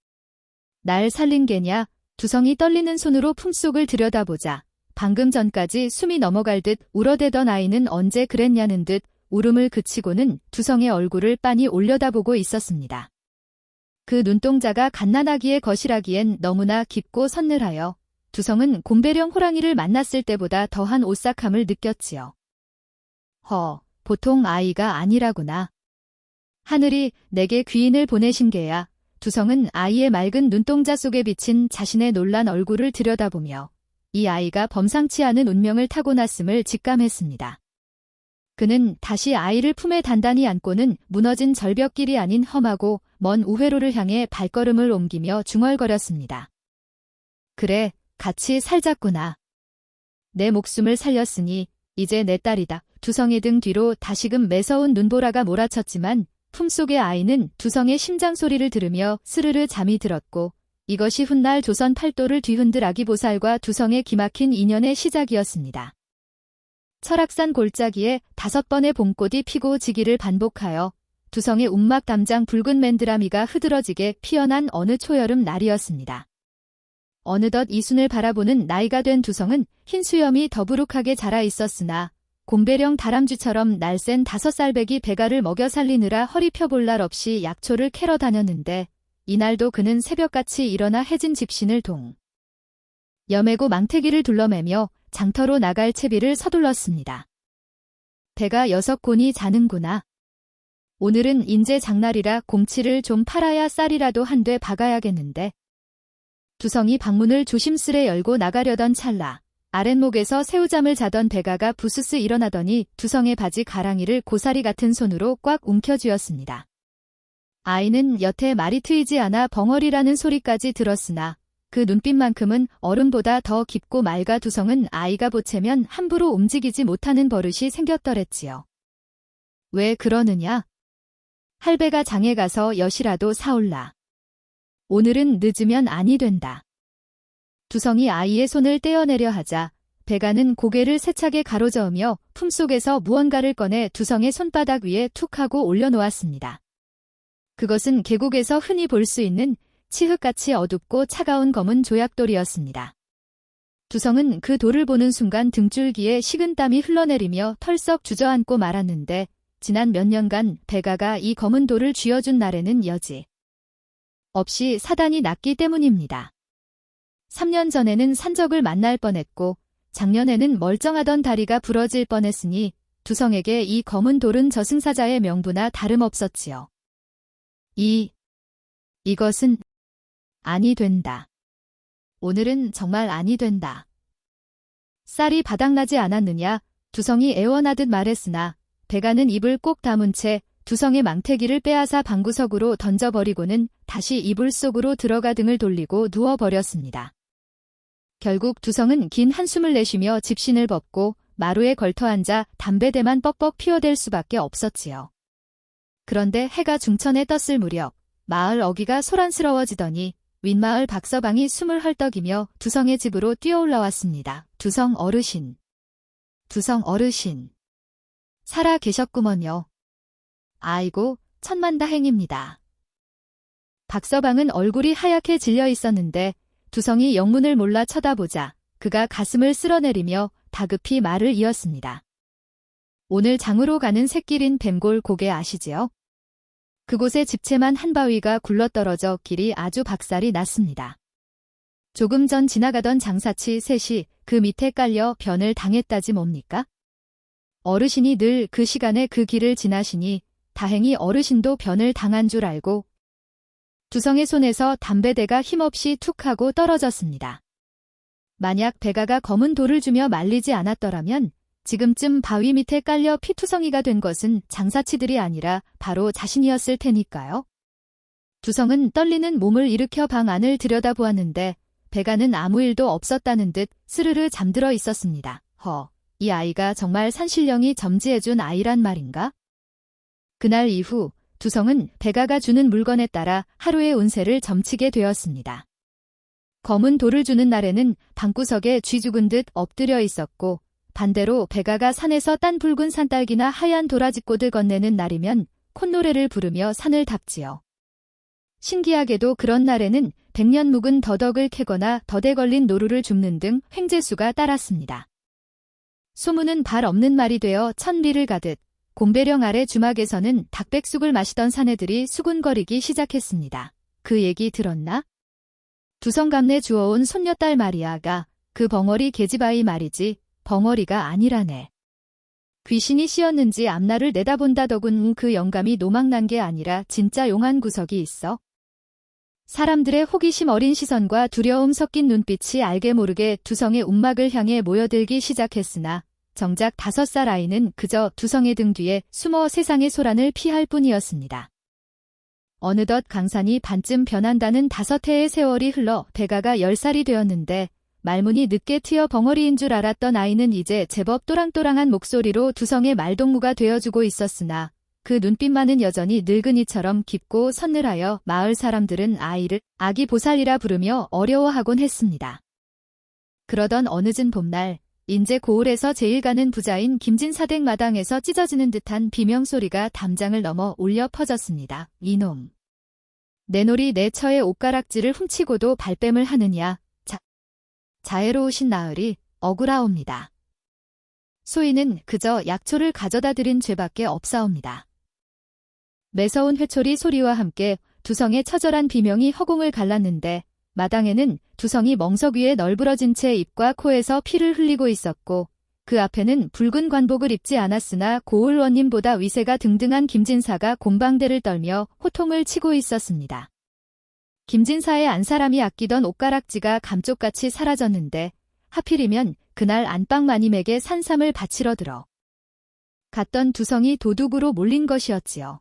날 살린 게냐? 두성이 떨리는 손으로 품속을 들여다보자 방금 전까지 숨이 넘어갈 듯 울어대던 아이는 언제 그랬냐는 듯 울음을 그치고는 두성의 얼굴을 빤히 올려다보고 있었습니다. 그 눈동자가 갓난아기의 것이라기엔 너무나 깊고 선늘하여 두성은 곰배령 호랑이를 만났을 때보다 더한 오싹함을 느꼈지요. 보통 아이가 아니라구나. 하늘이 내게 귀인을 보내신 게야. 두성은 아이의 맑은 눈동자 속에 비친 자신의 놀란 얼굴을 들여다보며 이 아이가 범상치 않은 운명을 타고났음을 직감했습니다. 그는 다시 아이를 품에 단단히 안고는 무너진 절벽길이 아닌 험하고 먼 우회로를 향해 발걸음을 옮기며 중얼거렸습니다. 그래, 같이 살자꾸나. 내 목숨을 살렸으니 이제 내 딸이다. 두성의 등 뒤로 다시금 매서운 눈보라가 몰아쳤지만 품속의 아이는 두성의 심장 소리를 들으며 스르르 잠이 들었고 이것이 훗날 조선 팔도를 뒤흔들 아기보살과 두성의 기막힌 인연의 시작이었습니다. 철학산 골짜기에 5번의 봄꽃이 피고 지기를 반복하여 두성의 움막 담장 붉은 맨드라미가 흐드러지게 피어난 어느 초여름 날이었습니다. 어느덧 이순을 바라보는 나이가 된 두성은 흰 수염이 더부룩하게 자라 있었으나 곰배령 다람쥐처럼 날쌘 5살배기 배가를 먹여 살리느라 허리 펴볼 날 없이 약초를 캐러 다녔는데 이날도 그는 새벽같이 일어나 해진 집신을 여매고 망태기를 둘러매며 장터로 나갈 채비를 서둘렀습니다. 배가 6곤이 자는구나. 오늘은 인제 장날이라 곰치를 좀 팔아야 쌀이라도 한 대 박아야겠는데. 두성이 방문을 조심스레 열고 나가려던 찰나 아랫목에서 새우잠을 자던 배가가 부스스 일어나더니 두성의 바지 가랑이를 고사리 같은 손으로 꽉 움켜쥐었습니다. 아이는 여태 말이 트이지 않아 벙어리라는 소리까지 들었으나 그 눈빛만큼은 어른보다 더 깊고 맑아. 두성은 아이가 보채면 함부로 움직이지 못하는 버릇이 생겼더랬지요. 왜 그러느냐? 할배가 장에 가서 엿이라도 사올라. 오늘은 늦으면 아니 된다. 두성이 아이의 손을 떼어내려 하자 배가는 고개를 세차게 가로저으며 품속에서 무언가를 꺼내 두성의 손바닥 위에 툭 하고 올려놓았습니다. 그것은 계곡에서 흔히 볼 수 있는 치흙같이 어둡고 차가운 검은 조약돌이었습니다. 두성은 그 돌을 보는 순간 등줄기에 식은땀이 흘러내리며 털썩 주저앉고 말았는데 지난 몇 년간 배가가 이 검은 돌을 쥐어준 날에는 여지 없이 사단이 났기 때문입니다. 3년 전에는 산적을 만날 뻔했고 작년에는 멀쩡하던 다리가 부러질 뻔했으니 두성에게 이 검은 돌은 저승사자의 명부나 다름없었지요. 이것은 아니 된다. 오늘은 정말 아니 된다. 쌀이 바닥나지 않았느냐? 두성이 애원하듯 말했으나 배가는 입을 꼭 다문 채 두성의 망태기를 빼앗아 방구석으로 던져버리고는 다시 이불 속으로 들어가 등을 돌리고 누워버렸습니다. 결국 두성은 긴 한숨을 내쉬며 집신을 벗고 마루에 걸터앉아 담배대만 뻑뻑 피워댈 수밖에 없었지요. 그런데 해가 중천에 떴을 무렵 마을 어귀가 소란스러워지더니 윗마을 박서방이 숨을 헐떡이며 두성의 집으로 뛰어올라왔습니다. 두성 어르신. 두성 어르신. 살아 계셨구먼요. 아이고, 천만다행입니다. 박서방은 얼굴이 하얗게 질려 있었는데 두성이 영문을 몰라 쳐다보자 그가 가슴을 쓸어내리며 다급히 말을 이었습니다. 오늘 장으로 가는 샛길인 뱀골 고개 아시지요? 그곳에 집채만 한 바위가 굴러떨어져 길이 아주 박살이 났습니다. 조금 전 지나가던 장사치 셋이 그 밑에 깔려 변을 당했다지 뭡니까? 어르신이 늘 그 시간에 그 길을 지나시니 다행히 어르신도 변을 당한 줄 알고 두성의 손에서 담배대가 힘없이 툭 하고 떨어졌습니다. 만약 배가가 검은 돌을 주며 말리지 않았더라면 지금쯤 바위 밑에 깔려 피투성이가 된 것은 장사치들이 아니라 바로 자신이었을 테니까요. 두성은 떨리는 몸을 일으켜 방 안을 들여다보았는데 배가는 아무 일도 없었다는 듯 스르르 잠들어 있었습니다. 이 아이가 정말 산신령이 점지해준 아이란 말인가? 그날 이후 두성은 배가가 주는 물건에 따라 하루의 운세를 점치게 되었습니다. 검은 돌을 주는 날에는 방구석에 쥐 죽은 듯 엎드려 있었고 반대로 배가가 산에서 딴 붉은 산딸기나 하얀 도라지꽃을 건네는 날이면 콧노래를 부르며 산을 닦지요. 신기하게도 그런 날에는 백년 묵은 더덕을 캐거나 덫에 걸린 노루를 줍는 등 횡재수가 따랐습니다. 소문은 발 없는 말이 되어 천리를 가듯 곰배령 아래 주막에서는 닭백숙을 마시던 사내들이 수군거리기 시작했습니다. 그 얘기 들었나? 두성감내 주워온 손녀딸 마리아가 그 벙어리 계집아이 말이지 벙어리가 아니라네. 귀신이 씌었는지 앞날을 내다본다더군. 그 영감이 노망난 게 아니라 진짜 용한 구석이 있어. 사람들의 호기심 어린 시선과 두려움 섞인 눈빛이 알게 모르게 두성의 움막을 향해 모여들기 시작했으나 정작 5살 아이는 그저 두성의 등 뒤에 숨어 세상의 소란을 피할 뿐이었습니다. 어느덧 강산이 반쯤 변한다는 5해의 세월이 흘러 배가가 10살이 되었는데 말문이 늦게 트여 벙어리인 줄 알았던 아이는 이제 제법 또랑또랑한 목소리로 두성의 말동무가 되어주고 있었으나 그 눈빛만은 여전히 늙은이처럼 깊고 서늘하여 마을 사람들은 아이를 아기 보살이라 부르며 어려워하곤 했습니다. 그러던 어느 늦은 봄날 인제 고을에서 제일 가는 부자인 김진사댁 마당에서 찢어지는 듯한 비명소리가 담장을 넘어 울려 퍼졌습니다. 이놈! 내 놀이 내 처의 옷가락지를 훔치고도 발뺌을 하느냐. 자애로우신 나으리 억울하옵니다. 소인은 그저 약초를 가져다 드린 죄밖에 없사옵니다. 매서운 회초리 소리와 함께 두성의 처절한 비명이 허공을 갈랐는데 마당에는 두성이 멍석 위에 널브러진 채 입과 코에서 피를 흘리고 있었고 그 앞에는 붉은 관복을 입지 않았으나 고을 원님보다 위세가 등등한 김진사가 곰방대를 떨며 호통을 치고 있었습니다. 김진사의 안사람이 아끼던 옷가락지가 감쪽같이 사라졌는데 하필이면 그날 안방 마님에게 산삼을 바치러 들어 갔던 두성이 도둑으로 몰린 것이었지요.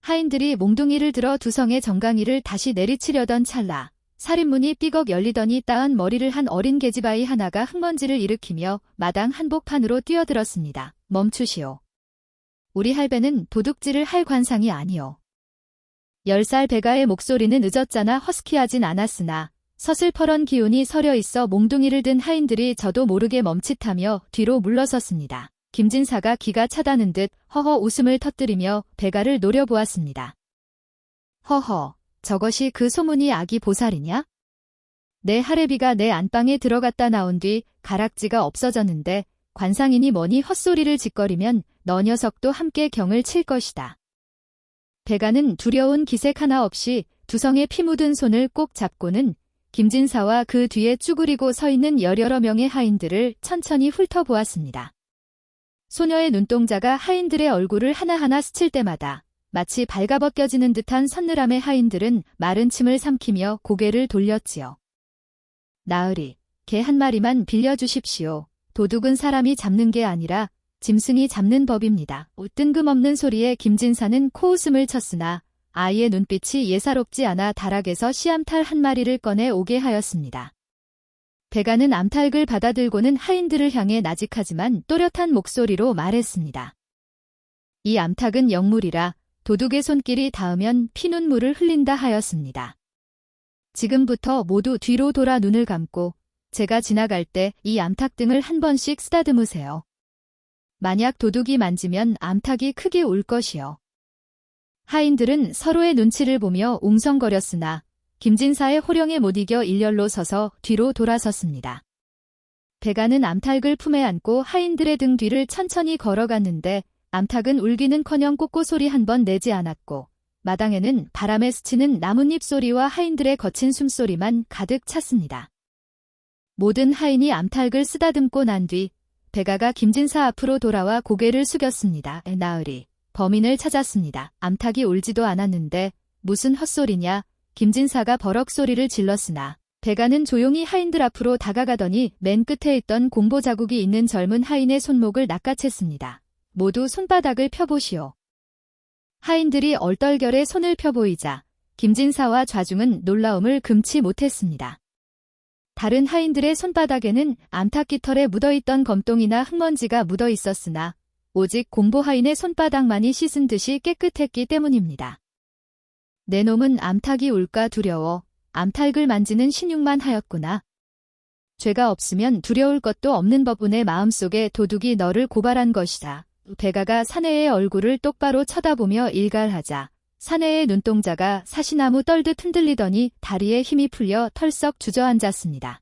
하인들이 몽둥이를 들어 두성의 정강이를 다시 내리치려던 찰나 살인문이 삐걱 열리더니 따은 머리를 한 어린 계집아이 하나가 흙먼지를 일으키며 마당 한복판으로 뛰어들었습니다. 멈추시오. 우리 할배는 도둑질을 할 관상이 아니오. 10살 배가의 목소리는 늦었잖아 허스키하진 않았으나 서슬퍼런 기운이 서려 있어 몽둥이를 든 하인들이 저도 모르게 멈칫하며 뒤로 물러섰습니다. 김진사가 기가 차다는 듯 허허 웃음을 터뜨리며 배가를 노려보았습니다. 허허, 저것이 그 소문이 아기 보살이냐? 내 할애비가 내 안방에 들어갔다 나온 뒤 가락지가 없어졌는데 관상이니 뭐니 헛소리를 짓거리면 너 녀석도 함께 경을 칠 것이다. 배가는 두려운 기색 하나 없이 두성의 피 묻은 손을 꼭 잡고는 김진사와 그 뒤에 쭈그리고 서 있는 여러 명의 하인들을 천천히 훑어보았습니다. 소녀의 눈동자가 하인들의 얼굴을 하나하나 스칠 때마다 마치 발가벗겨지는 듯한 서늘함의 하인들은 마른 침을 삼키며 고개를 돌렸지요. 나으리, 개 한 마리만 빌려주십시오. 도둑은 사람이 잡는 게 아니라 짐승이 잡는 법입니다. 뜬금없는 소리에 김진사는 코웃음을 쳤으나 아이의 눈빛이 예사롭지 않아 다락에서 씨암탉 한 마리를 꺼내 오게 하였습니다. 배가는 암탉을 받아들고는 하인들을 향해 나직하지만 또렷한 목소리로 말했습니다. 이 암탉은 영물이라 도둑의 손길이 닿으면 피눈물을 흘린다 하였습니다. 지금부터 모두 뒤로 돌아 눈을 감고 제가 지나갈 때 이 암탉 등을 한 번씩 쓰다듬으세요. 만약 도둑이 만지면 암탉이 크게 울 것이요. 하인들은 서로의 눈치를 보며 웅성거렸으나 김진사의 호령에 못 이겨 일렬로 서서 뒤로 돌아섰습니다. 배가는 암탉을 품에 안고 하인들의 등 뒤를 천천히 걸어갔는데 암탉은 울기는커녕 꼬꼬 소리 한 번 내지 않았고 마당에는 바람에 스치는 나뭇잎 소리와 하인들의 거친 숨소리만 가득 찼습니다. 모든 하인이 암탉을 쓰다듬고 난 뒤 배가가 김진사 앞으로 돌아와 고개를 숙였습니다. 나으리, 범인을 찾았습니다. 암탉이 울지도 않았는데 무슨 헛소리냐. 김진사가 버럭 소리를 질렀으나 배가는 조용히 하인들 앞으로 다가가더니 맨 끝에 있던 공보 자국이 있는 젊은 하인의 손목을 낚아챘습니다. 모두 손바닥을 펴보시오. 하인들이 얼떨결에 손을 펴보이자 김진사와 좌중은 놀라움을 금치 못했습니다. 다른 하인들의 손바닥에는 암탉 깃털에 묻어있던 검똥이나 흙먼지가 묻어 있었으나 오직 공보 하인의 손바닥만이 씻은 듯이 깨끗했기 때문입니다. 내 놈은 암탉이 울까 두려워 암탉을 만지는 신용만 하였구나. 죄가 없으면 두려울 것도 없는 법운의 마음속에 도둑이 너를 고발한 것이다. 배가가 사내의 얼굴을 똑바로 쳐다보며 일갈하자 사내의 눈동자가 사시나무 떨듯 흔들리더니 다리에 힘이 풀려 털썩 주저앉았습니다.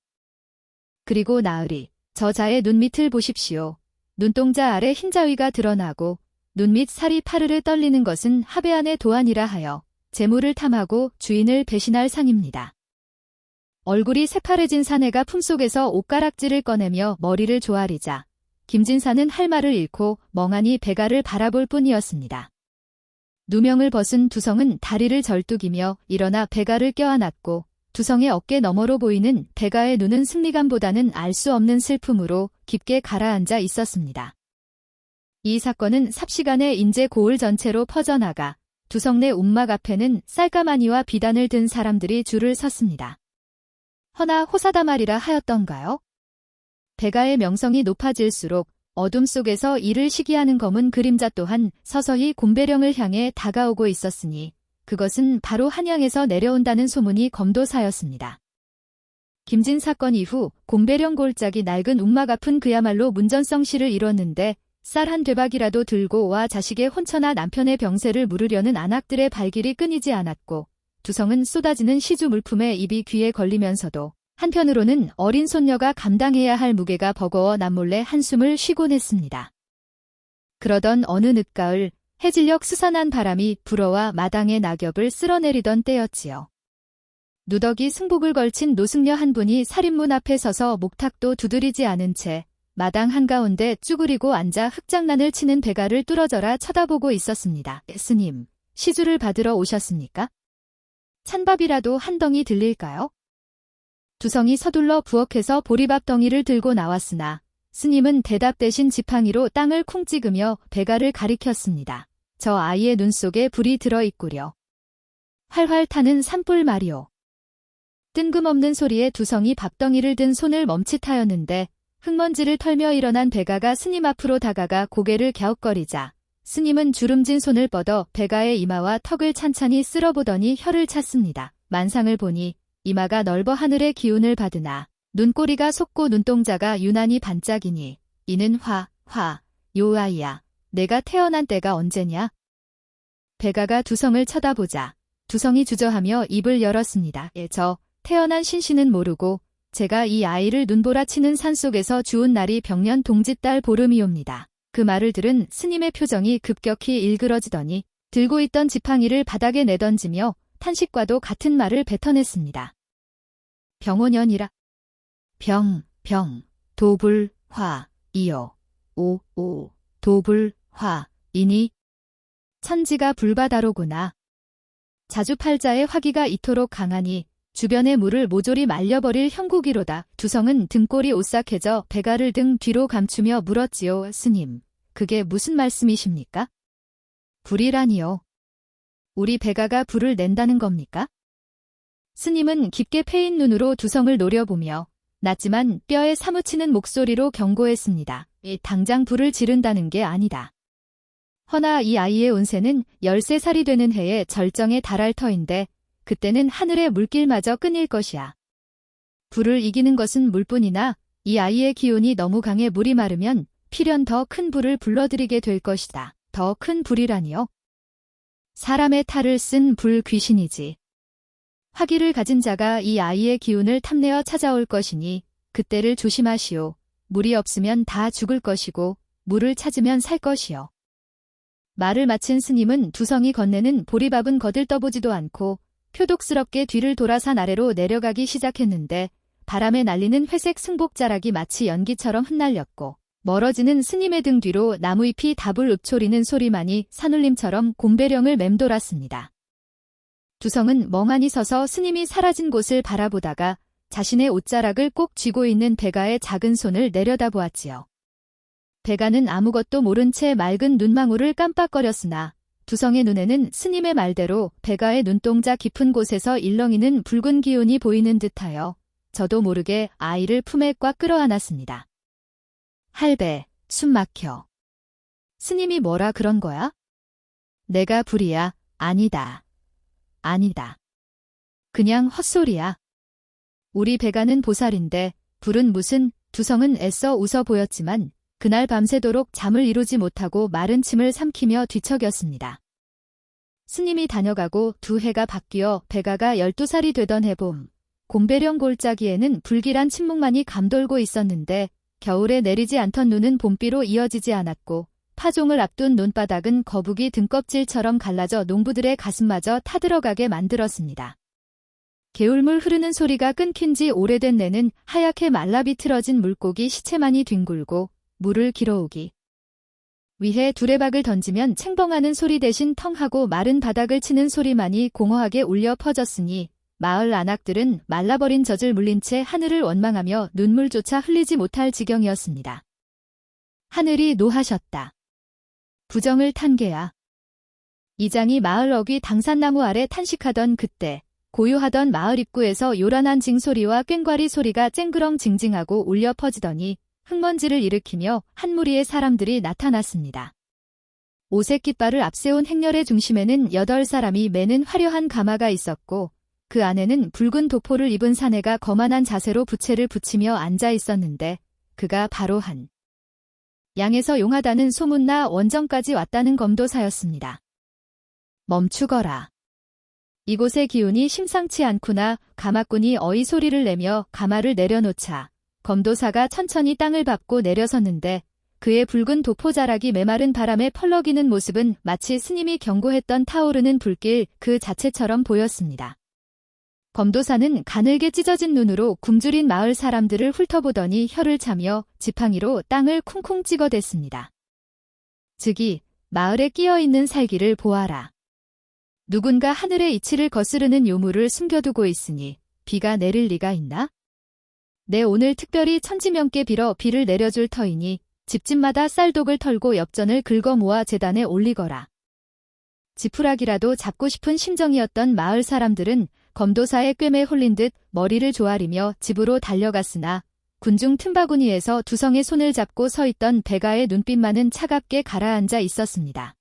그리고 나으리, 저자의 눈밑을 보십시오. 눈동자 아래 흰자위가 드러나고 눈밑 살이 파르르 떨리는 것은 하배안의 도안이라 하여 재물을 탐하고 주인을 배신할 상입니다. 얼굴이 새파래진 사내가 품속에서 옷가락지를 꺼내며 머리를 조아리자 김진사는 할 말을 잃고 멍하니 배가를 바라볼 뿐이었습니다. 누명을 벗은 두성은 다리를 절뚝이며 일어나 배가를 껴안았고 두성의 어깨 너머로 보이는 배가의 눈은 승리감보다는 알 수 없는 슬픔으로 깊게 가라앉아 있었습니다. 이 사건은 삽시간에 인제 고을 전체로 퍼져나가 두성 내 움막 앞에는 쌀가마니와 비단을 든 사람들이 줄을 섰습니다. 허나 호사다말이라 하였던가요? 백아의 명성이 높아질수록 어둠 속에서 이를 시기하는 검은 그림자 또한 서서히 곰배령을 향해 다가오고 있었으니 그것은 바로 한양에서 내려온다는 소문이 검도사였습니다. 김진 사건 이후 곰배령 골짜기 낡은 움막 앞은 그야말로 문전성시를 이뤘는데 쌀 한 되박이라도 들고 와 자식의 혼처나 남편의 병세를 물으려는 안악들의 발길이 끊이지 않았고 두성은 쏟아지는 시주 물품에 입이 귀에 걸리면서도 한편으로는 어린 손녀가 감당해야 할 무게가 버거워 남몰래 한숨을 쉬곤 했습니다. 그러던 어느 늦가을 해질녘 스산한 바람이 불어와 마당의 낙엽을 쓸어내리던 때였지요. 누더기 승복을 걸친 노숙녀 한 분이 살인문 앞에 서서 목탁도 두드리지 않은 채 마당 한가운데 쭈그리고 앉아 흙장난을 치는 배가를 뚫어져라 쳐다보고 있었습니다. 스님, 시주를 받으러 오셨습니까? 찬밥이라도 한 덩이 들릴까요? 두성이 서둘러 부엌에서 보리밥 덩이를 들고 나왔으나 스님은 대답 대신 지팡이로 땅을 쿵 찍으며 배가를 가리켰습니다. 저 아이의 눈 속에 불이 들어있구려. 활활 타는 산불 말이오. 뜬금없는 소리에 두성이 밥덩이를 든 손을 멈칫하였는데 흙먼지를 털며 일어난 배가가 스님 앞으로 다가가 고개를 갸웃거리자 스님은 주름진 손을 뻗어 배가의 이마와 턱을 찬찬히 쓸어보더니 혀를 찼습니다. 만상을 보니 이마가 넓어 하늘의 기운을 받으나 눈꼬리가 솟고 눈동자가 유난히 반짝이니 이는 요 아이야. 내가 태어난 때가 언제냐? 배가가 두성을 쳐다보자 두성이 주저하며 입을 열었습니다. 저 태어난 신씨는 모르고 제가 이 아이를 눈보라 치는 산속에서 주운 날이 병년 동짓달 보름이옵니다. 그 말을 들은 스님의 표정이 급격히 일그러지더니 들고 있던 지팡이를 바닥에 내던지며 탄식과도 같은 말을 뱉어냈습니다. 병오년이라. 도불화이요. 도불화이니. 천지가 불바다로구나. 자주팔자의 화기가 이토록 강하니 주변의 물을 모조리 말려버릴 형국이로다. 두성은 등골이 오싹해져 배가를 등 뒤로 감추며 물었지요. 스님, 그게 무슨 말씀이십니까? 불이라니요. 우리 배가가 불을 낸다는 겁니까? 스님은 깊게 패인 눈으로 두성을 노려보며 낮지만 뼈에 사무치는 목소리로 경고했습니다. 당장 불을 지른다는 게 아니다. 허나 이 아이의 운세는 13살이 되는 해에 절정에 달할 터인데 그때는 하늘의 물길마저 끊일 것이야. 불을 이기는 것은 물뿐이나 이 아이의 기운이 너무 강해 물이 마르면 필연 더 큰 불을 불러들이게 될 것이다. 더 큰 불이라니요? 사람의 탈을 쓴 불 귀신이지. 화기를 가진 자가 이 아이의 기운을 탐내어 찾아올 것이니 그때를 조심하시오. 물이 없으면 다 죽을 것이고 물을 찾으면 살 것이요. 말을 마친 스님은 두성이 건네는 보리밥은 거들떠보지도 않고 표독스럽게 뒤를 돌아 산 아래로 내려가기 시작했는데 바람에 날리는 회색 승복자락이 마치 연기처럼 흩날렸고 멀어지는 스님의 등 뒤로 나무잎이 답을 읊초리는 소리만이 산울림처럼 곰배령을 맴돌았습니다. 두성은 멍하니 서서 스님이 사라진 곳을 바라보다가 자신의 옷자락을 꼭 쥐고 있는 배가의 작은 손을 내려다보았지요. 배가는 아무것도 모른 채 맑은 눈망울을 깜빡거렸으나 두성의 눈에는 스님의 말대로 배가의 눈동자 깊은 곳에서 일렁이는 붉은 기운이 보이는 듯하여 저도 모르게 아이를 품에 꽉 끌어안았습니다. 할배, 숨 막혀. 스님이 뭐라 그런 거야? 내가 불이야. 아니다. 그냥 헛소리야. 우리 배가는 보살인데 불은 무슨. 두성은 애써 웃어 보였지만 그날 밤새도록 잠을 이루지 못하고 마른 침을 삼키며 뒤척였습니다. 스님이 다녀가고 두 해가 바뀌어 배가가 12살이 되던 해봄, 곰배령 골짜기에는 불길한 침묵만이 감돌고 있었는데 겨울에 내리지 않던 눈은 봄비로 이어지지 않았고 파종을 앞둔 논바닥은 거북이 등껍질처럼 갈라져 농부들의 가슴마저 타들어가게 만들었습니다. 개울물 흐르는 소리가 끊긴 지 오래된 내는 하얗게 말라 비틀어진 물고기 시체만이 뒹굴고 물을 길어오기 위해 두레박을 던지면 챙벙하는 소리 대신 텅하고 마른 바닥을 치는 소리만이 공허하게 울려 퍼졌으니 마을 안악들은 말라버린 젖을 물린 채 하늘을 원망하며 눈물조차 흘리지 못할 지경이었습니다. 하늘이 노하셨다. 부정을 탄 개야. 이장이 마을 어귀 당산나무 아래 탄식하던 그때 고요하던 마을 입구에서 요란한 징소리와 꽹과리 소리가 쨍그렁징징하고 울려 퍼지더니 흙먼지를 일으키며 한 무리의 사람들이 나타났습니다. 오색 깃발을 앞세운 행렬의 중심에는 8사람이 매는 화려한 가마가 있었고 그 안에는 붉은 도포를 입은 사내가 거만한 자세로 부채를 붙이며 앉아 있었는데 그가 바로 한 양에서 용하다는 소문나 원정까지 왔다는 검도사였습니다. 멈추거라. 이곳의 기운이 심상치 않구나. 가마꾼이 어이 소리를 내며 가마를 내려놓자 검도사가 천천히 땅을 밟고 내려섰는데 그의 붉은 도포자락이 메마른 바람에 펄럭이는 모습은 마치 스님이 경고했던 타오르는 불길 그 자체처럼 보였습니다. 검도사는 가늘게 찢어진 눈으로 굶주린 마을 사람들을 훑어보더니 혀를 차며 지팡이로 땅을 쿵쿵 찍어댔습니다. 즉이 마을에 끼어있는 살기를 보아라. 누군가 하늘의 이치를 거스르는 요물을 숨겨두고 있으니 비가 내릴 리가 있나? 내 오늘 특별히 천지명께 빌어 비를 내려줄 터이니 집집마다 쌀독을 털고 엽전을 긁어 모아 제단에 올리거라. 지푸라기라도 잡고 싶은 심정이었던 마을 사람들은 검도사의 꿰매에 홀린 듯 머리를 조아리며 집으로 달려갔으나 군중 틈바구니에서 두성의 손을 잡고 서 있던 배가의 눈빛만은 차갑게 가라앉아 있었습니다.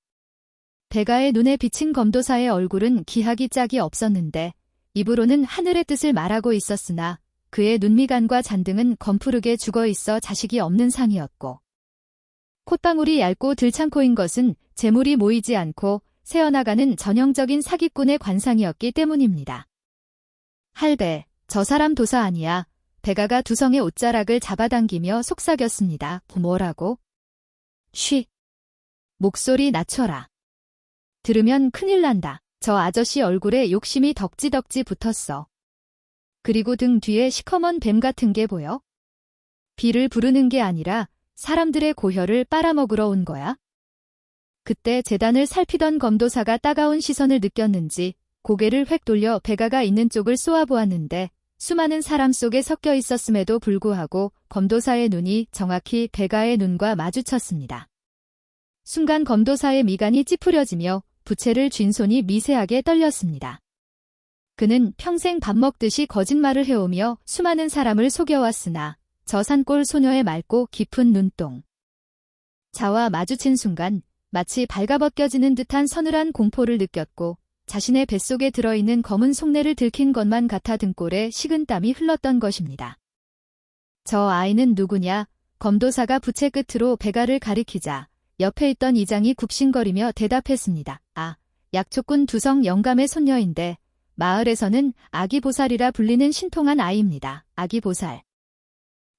배가의 눈에 비친 검도사의 얼굴은 기하기 짝이 없었는데 입으로는 하늘의 뜻을 말하고 있었으나 그의 눈미간과 잔등은 검푸르게 죽어있어 자식이 없는 상이었고 콧방울이 얇고 들창코인 것은 재물이 모이지 않고 새어나가는 전형적인 사기꾼의 관상이었기 때문입니다. 할배, 저 사람 도사 아니야. 배가가 두성의 옷자락을 잡아당기며 속삭였습니다. 뭐라고? 쉬. 목소리 낮춰라. 들으면 큰일 난다. 저 아저씨 얼굴에 욕심이 덕지덕지 붙었어. 그리고 등 뒤에 시커먼 뱀 같은 게 보여? 비를 부르는 게 아니라 사람들의 고혈을 빨아먹으러 온 거야? 그때 제단을 살피던 검도사가 따가운 시선을 느꼈는지 고개를 획 돌려 배가가 있는 쪽을 쏘아보았는데 수많은 사람 속에 섞여 있었음에도 불구하고 검도사의 눈이 정확히 배가의 눈과 마주쳤습니다. 순간 검도사의 미간이 찌푸려지며 부채를 쥔 손이 미세하게 떨렸습니다. 그는 평생 밥 먹듯이 거짓말을 해오며 수많은 사람을 속여왔으나 저 산골 소녀의 맑고 깊은 눈동 자와 마주친 순간 마치 발가벗겨지는 듯한 서늘한 공포를 느꼈고 자신의 뱃속에 들어있는 검은 속내를 들킨 것만 같아 등골에 식은땀이 흘렀던 것입니다. 저 아이는 누구냐? 검도사가 부채 끝으로 배가를 가리키자 옆에 있던 이장이 굽신거리며 대답했습니다. 아, 약초꾼 두성 영감의 손녀인데 마을에서는 아기보살이라 불리는 신통한 아이입니다. 아기보살.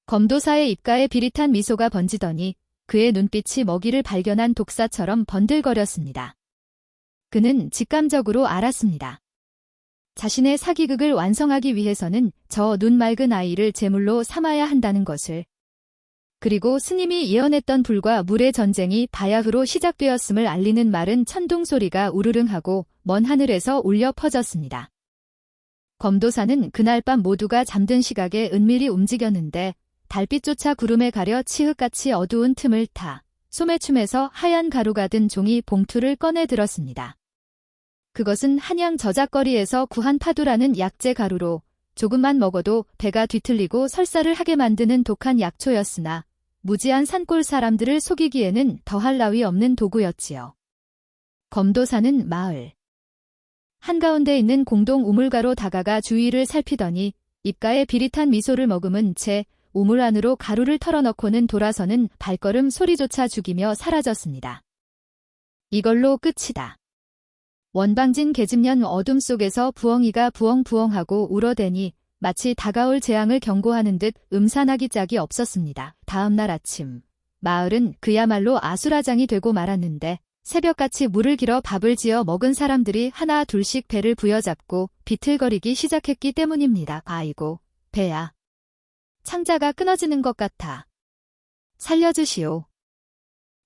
검도사의 입가에 비릿한 미소가 번지더니 그의 눈빛이 먹이를 발견한 독사처럼 번들거렸습니다. 그는 직감적으로 알았습니다. 자신의 사기극을 완성하기 위해서는 저 눈 맑은 아이를 제물로 삼아야 한다는 것을. 그리고 스님이 예언했던 불과 물의 전쟁이 바야흐로 시작되었음을 알리는 마른 천둥 소리가 우르릉하고 먼 하늘에서 울려 퍼졌습니다. 검도사는 그날 밤 모두가 잠든 시각에 은밀히 움직였는데 달빛조차 구름에 가려 치흑같이 어두운 틈을 타 소매춤에서 하얀 가루가 든 종이 봉투를 꺼내 들었습니다. 그것은 한양 저작거리에서 구한 파두라는 약재 가루로 조금만 먹어도 배가 뒤틀리고 설사를 하게 만드는 독한 약초였으나 무지한 산골 사람들을 속이기에는 더할 나위 없는 도구였지요. 검도사는 마을 한가운데 있는 공동 우물가로 다가가 주위를 살피더니 입가에 비릿한 미소를 머금은 채 우물 안으로 가루를 털어넣고는 돌아서는 발걸음 소리조차 죽이며 사라졌습니다. 이걸로 끝이다. 원방진 계집년 어둠 속에서 부엉이가 부엉부엉하고 울어대니 마치 다가올 재앙을 경고하는 듯 음산하기 짝이 없었습니다. 다음 날 아침, 마을은 그야말로 아수라장이 되고 말았는데 새벽같이 물을 길어 밥을 지어 먹은 사람들이 하나 둘씩 배를 부여잡고 비틀거리기 시작했기 때문입니다. 아이고, 배야. 창자가 끊어지는 것 같아. 살려주시오.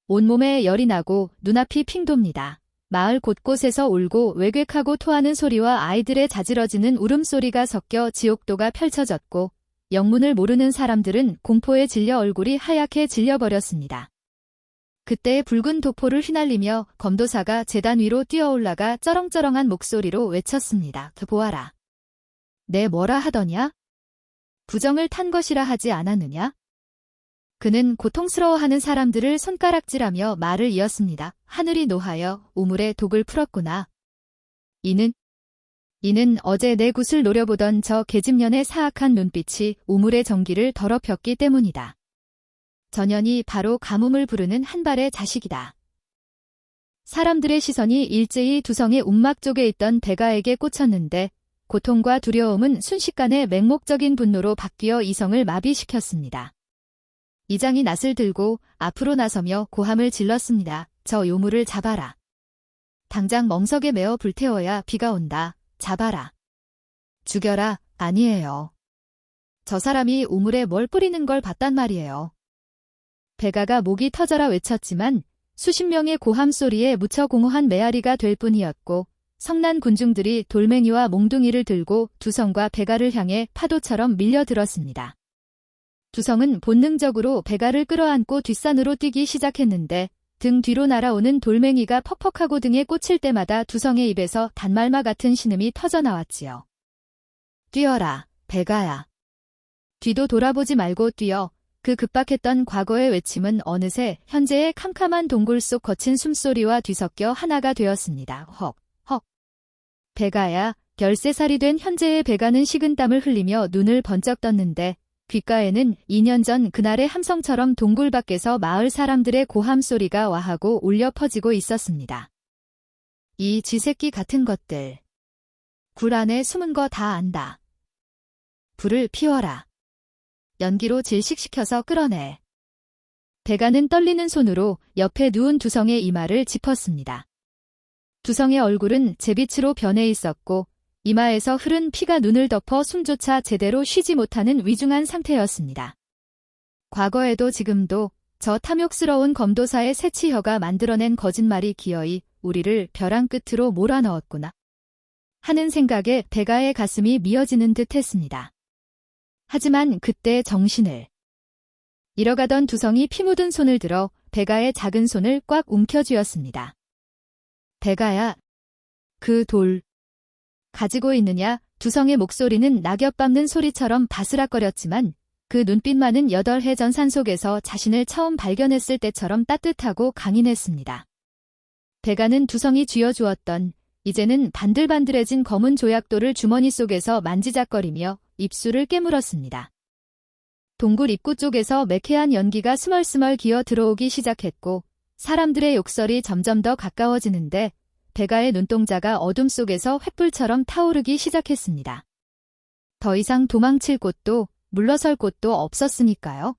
온몸에 열이 나고 눈앞이 핑 돕니다. 마을 곳곳에서 울고 외괴하고 토하는 소리와 아이들의 자지러지는 울음소리가 섞여 지옥도가 펼쳐졌고 영문을 모르는 사람들은 공포에 질려 얼굴이 하얗게 질려버렸습니다. 그때 붉은 도포를 휘날리며 검도사가 제단 위로 뛰어올라가 쩌렁쩌렁한 목소리로 외쳤습니다. 보아라. 내 뭐라 하더냐? 부정을 탄 것이라 하지 않았느냐? 그는 고통스러워하는 사람들을 손가락질하며 말을 이었습니다. 하늘이 노하여 우물에 독을 풀었구나. 이는 어제 내 굿을 노려보던 저 계집년의 사악한 눈빛이 우물의 전기를 더럽혔기 때문이다. 전년이 바로 가뭄을 부르는 한 발의 자식이다. 사람들의 시선이 일제히 두성의 움막 쪽에 있던 배가에게 꽂혔는데 고통과 두려움은 순식간에 맹목적인 분노로 바뀌어 이성을 마비시켰습니다. 이장이 낫을 들고 앞으로 나서며 고함을 질렀습니다. 저 요물을 잡아라. 당장 멍석에 메어 불태워야 비가 온다. 잡아라. 죽여라. 아니에요. 저 사람이 우물에 뭘 뿌리는 걸 봤단 말이에요. 배가가 목이 터져라 외쳤지만 수십 명의 고함 소리에 묻혀 공허한 메아리가 될 뿐이었고 성난 군중들이 돌멩이와 몽둥이를 들고 두성과 배가를 향해 파도처럼 밀려들었습니다. 두성은 본능적으로 배가를 끌어안고 뒷산으로 뛰기 시작했는데 등 뒤로 날아오는 돌멩이가 퍽퍽하고 등에 꽂힐 때마다 두성의 입에서 단말마 같은 신음이 터져나왔지요. 뛰어라, 배가야. 뒤도 돌아보지 말고 뛰어. 그 급박했던 과거의 외침은 어느새 현재의 캄캄한 동굴 속 거친 숨소리와 뒤섞여 하나가 되었습니다. 헉, 헉. 배가야, 13살이 된 현재의 배가는 식은땀을 흘리며 눈을 번쩍 떴는데 귓가에는 2년 전 그날의 함성처럼 동굴 밖에서 마을 사람들의 고함 소리가 와하고 울려 퍼지고 있었습니다. 이 쥐새끼 같은 것들. 굴 안에 숨은 거 다 안다. 불을 피워라. 연기로 질식시켜서 끌어내. 배가는 떨리는 손으로 옆에 누운 두성의 이마를 짚었습니다. 두성의 얼굴은 재빛으로 변해 있었고 이마에서 흐른 피가 눈을 덮어 숨조차 제대로 쉬지 못하는 위중한 상태였습니다. 과거에도 지금도 저 탐욕스러운 검도사의 새치혀가 만들어낸 거짓말이 기어이 우리를 벼랑 끝으로 몰아넣었구나 하는 생각에 배가의 가슴이 미어지는 듯 했습니다. 하지만 그때 정신을 잃어가던 두성이 피 묻은 손을 들어 배가의 작은 손을 꽉 움켜쥐었습니다. 배가야, 그 돌 가지고 있느냐? 두성의 목소리는 낙엽 밟는 소리처럼 바스락거렸지만 그 눈빛만은 8해 전 산속에서 자신을 처음 발견했을 때처럼 따뜻하고 강인했습니다. 배가는 두성이 쥐어주었던 이제는 반들반들해진 검은 조약돌을 주머니 속에서 만지작거리며 입술을 깨물었습니다. 동굴 입구 쪽에서 매캐한 연기가 스멀스멀 기어 들어오기 시작했고 사람들의 욕설이 점점 더 가까워지는데 배가의 눈동자가 어둠 속에서 횃불처럼 타오르기 시작했습니다. 더 이상 도망칠 곳도 물러설 곳도 없었으니까요.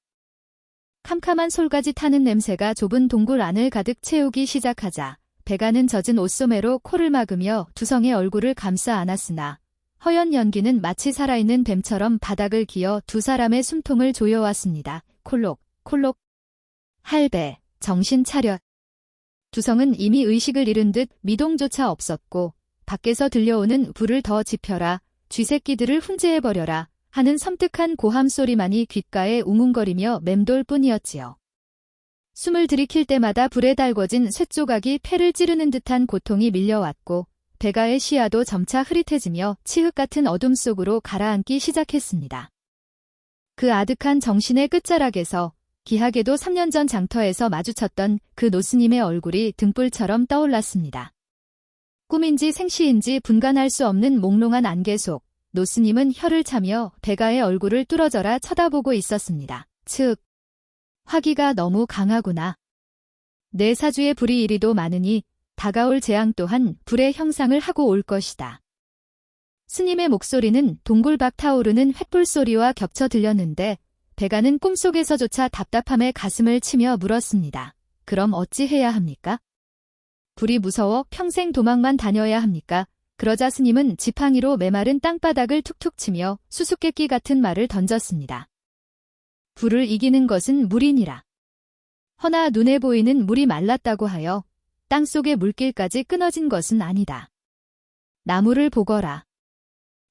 캄캄한 솔가지 타는 냄새가 좁은 동굴 안을 가득 채우기 시작하자 배가는 젖은 옷소매로 코를 막으며 두성의 얼굴을 감싸 안았으나 허연 연기는 마치 살아있는 뱀처럼 바닥을 기어 두 사람의 숨통을 조여왔습니다. 콜록, 콜록. 할배, 정신 차렷. 두성은 이미 의식을 잃은 듯 미동조차 없었고 밖에서 들려오는 불을 더 지펴라, 쥐새끼들을 훈제해버려라 하는 섬뜩한 고함 소리만이 귓가에 웅웅거리며 맴돌 뿐이었지요. 숨을 들이킬 때마다 불에 달궈진 쇳조각이 폐를 찌르는 듯한 고통이 밀려왔고 배가의 시야도 점차 흐릿해지며 치흑 같은 어둠 속으로 가라앉기 시작했습니다. 그 아득한 정신의 끝자락에서 기하게도 3년 전 장터에서 마주쳤던 그 노스님의 얼굴이 등불처럼 떠올랐습니다. 꿈인지 생시인지 분간할 수 없는 몽롱한 안개 속 노스님은 혀를 차며 배가의 얼굴을 뚫어져라 쳐다보고 있었습니다. 즉, 화기가 너무 강하구나. 내 사주에 불이 이리도 많으니 다가올 재앙 또한 불의 형상을 하고 올 것이다. 스님의 목소리는 동굴 밖 타오르는 횃불 소리와 겹쳐 들렸는데 배가는 꿈속에서조차 답답함에 가슴을 치며 물었습니다. 그럼 어찌 해야 합니까? 불이 무서워 평생 도망만 다녀야 합니까? 그러자 스님은 지팡이로 메마른 땅바닥을 툭툭 치며 수수께끼 같은 말을 던졌습니다. 불을 이기는 것은 물이니라. 허나 눈에 보이는 물이 말랐다고 하여 땅속의 물길까지 끊어진 것은 아니다. 나무를 보거라.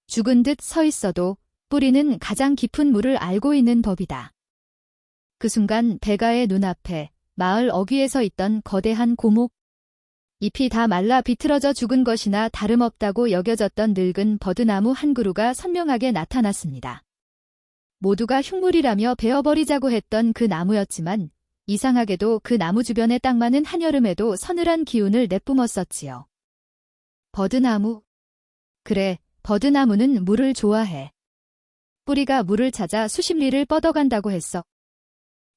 죽은 듯 서 있어도 뿌리는 가장 깊은 물을 알고 있는 법이다. 그 순간 배가의 눈앞에 마을 어귀에서 있던 거대한 고목. 잎이 다 말라 비틀어져 죽은 것이나 다름없다고 여겨졌던 늙은 버드나무 한 그루가 선명하게 나타났습니다. 모두가 흉물이라며 베어버리자고 했던 그 나무였지만 이상하게도 그 나무 주변에 딱 많은 한여름에도 서늘한 기운을 내뿜었었지요. 버드나무. 그래, 버드나무는 물을 좋아해. 뿌리가 물을 찾아 수십 리를 뻗어간다고 했어.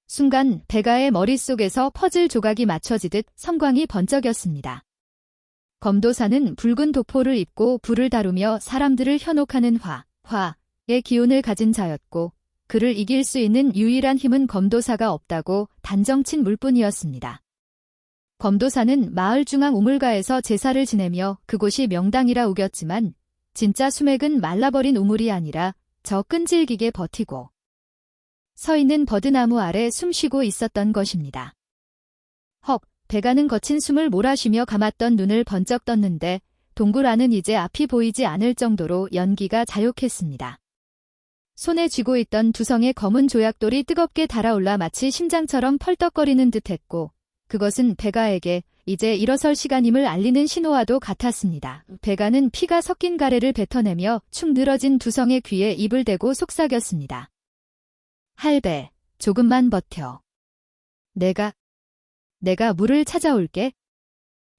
순간 베가의 머릿속에서 퍼즐 조각이 맞춰지듯 성광이 번쩍였습니다. 검도사는 붉은 도포를 입고 불을 다루며 사람들을 현혹하는 화의 기운을 가진 자였고 그를 이길 수 있는 유일한 힘은 검도사가 없다고 단정친 물뿐이었습니다. 검도사는 마을 중앙 우물가에서 제사를 지내며 그곳이 명당이라 우겼지만 진짜 수맥은 말라버린 우물이 아니라 저 끈질기게 버티고 서 있는 버드나무 아래 숨쉬고 있었던 것입니다. 헉, 베가는 거친 숨을 몰아쉬며 감았던 눈을 번쩍 떴는데 동굴 안은 이제 앞이 보이지 않을 정도로 연기가 자욕했습니다. 손에 쥐고 있던 두 성의 검은 조약돌이 뜨겁게 달아올라 마치 심장처럼 펄떡거리는 듯했고 그것은 베가에게 이제 일어설 시간임을 알리는 신호와도 같았습니다. 베가는 피가 섞인 가래를 뱉어내며 축 늘어진 두 성의 귀에 입을 대고 속삭였습니다. 할배, 조금만 버텨. 내가 물을 찾아올게.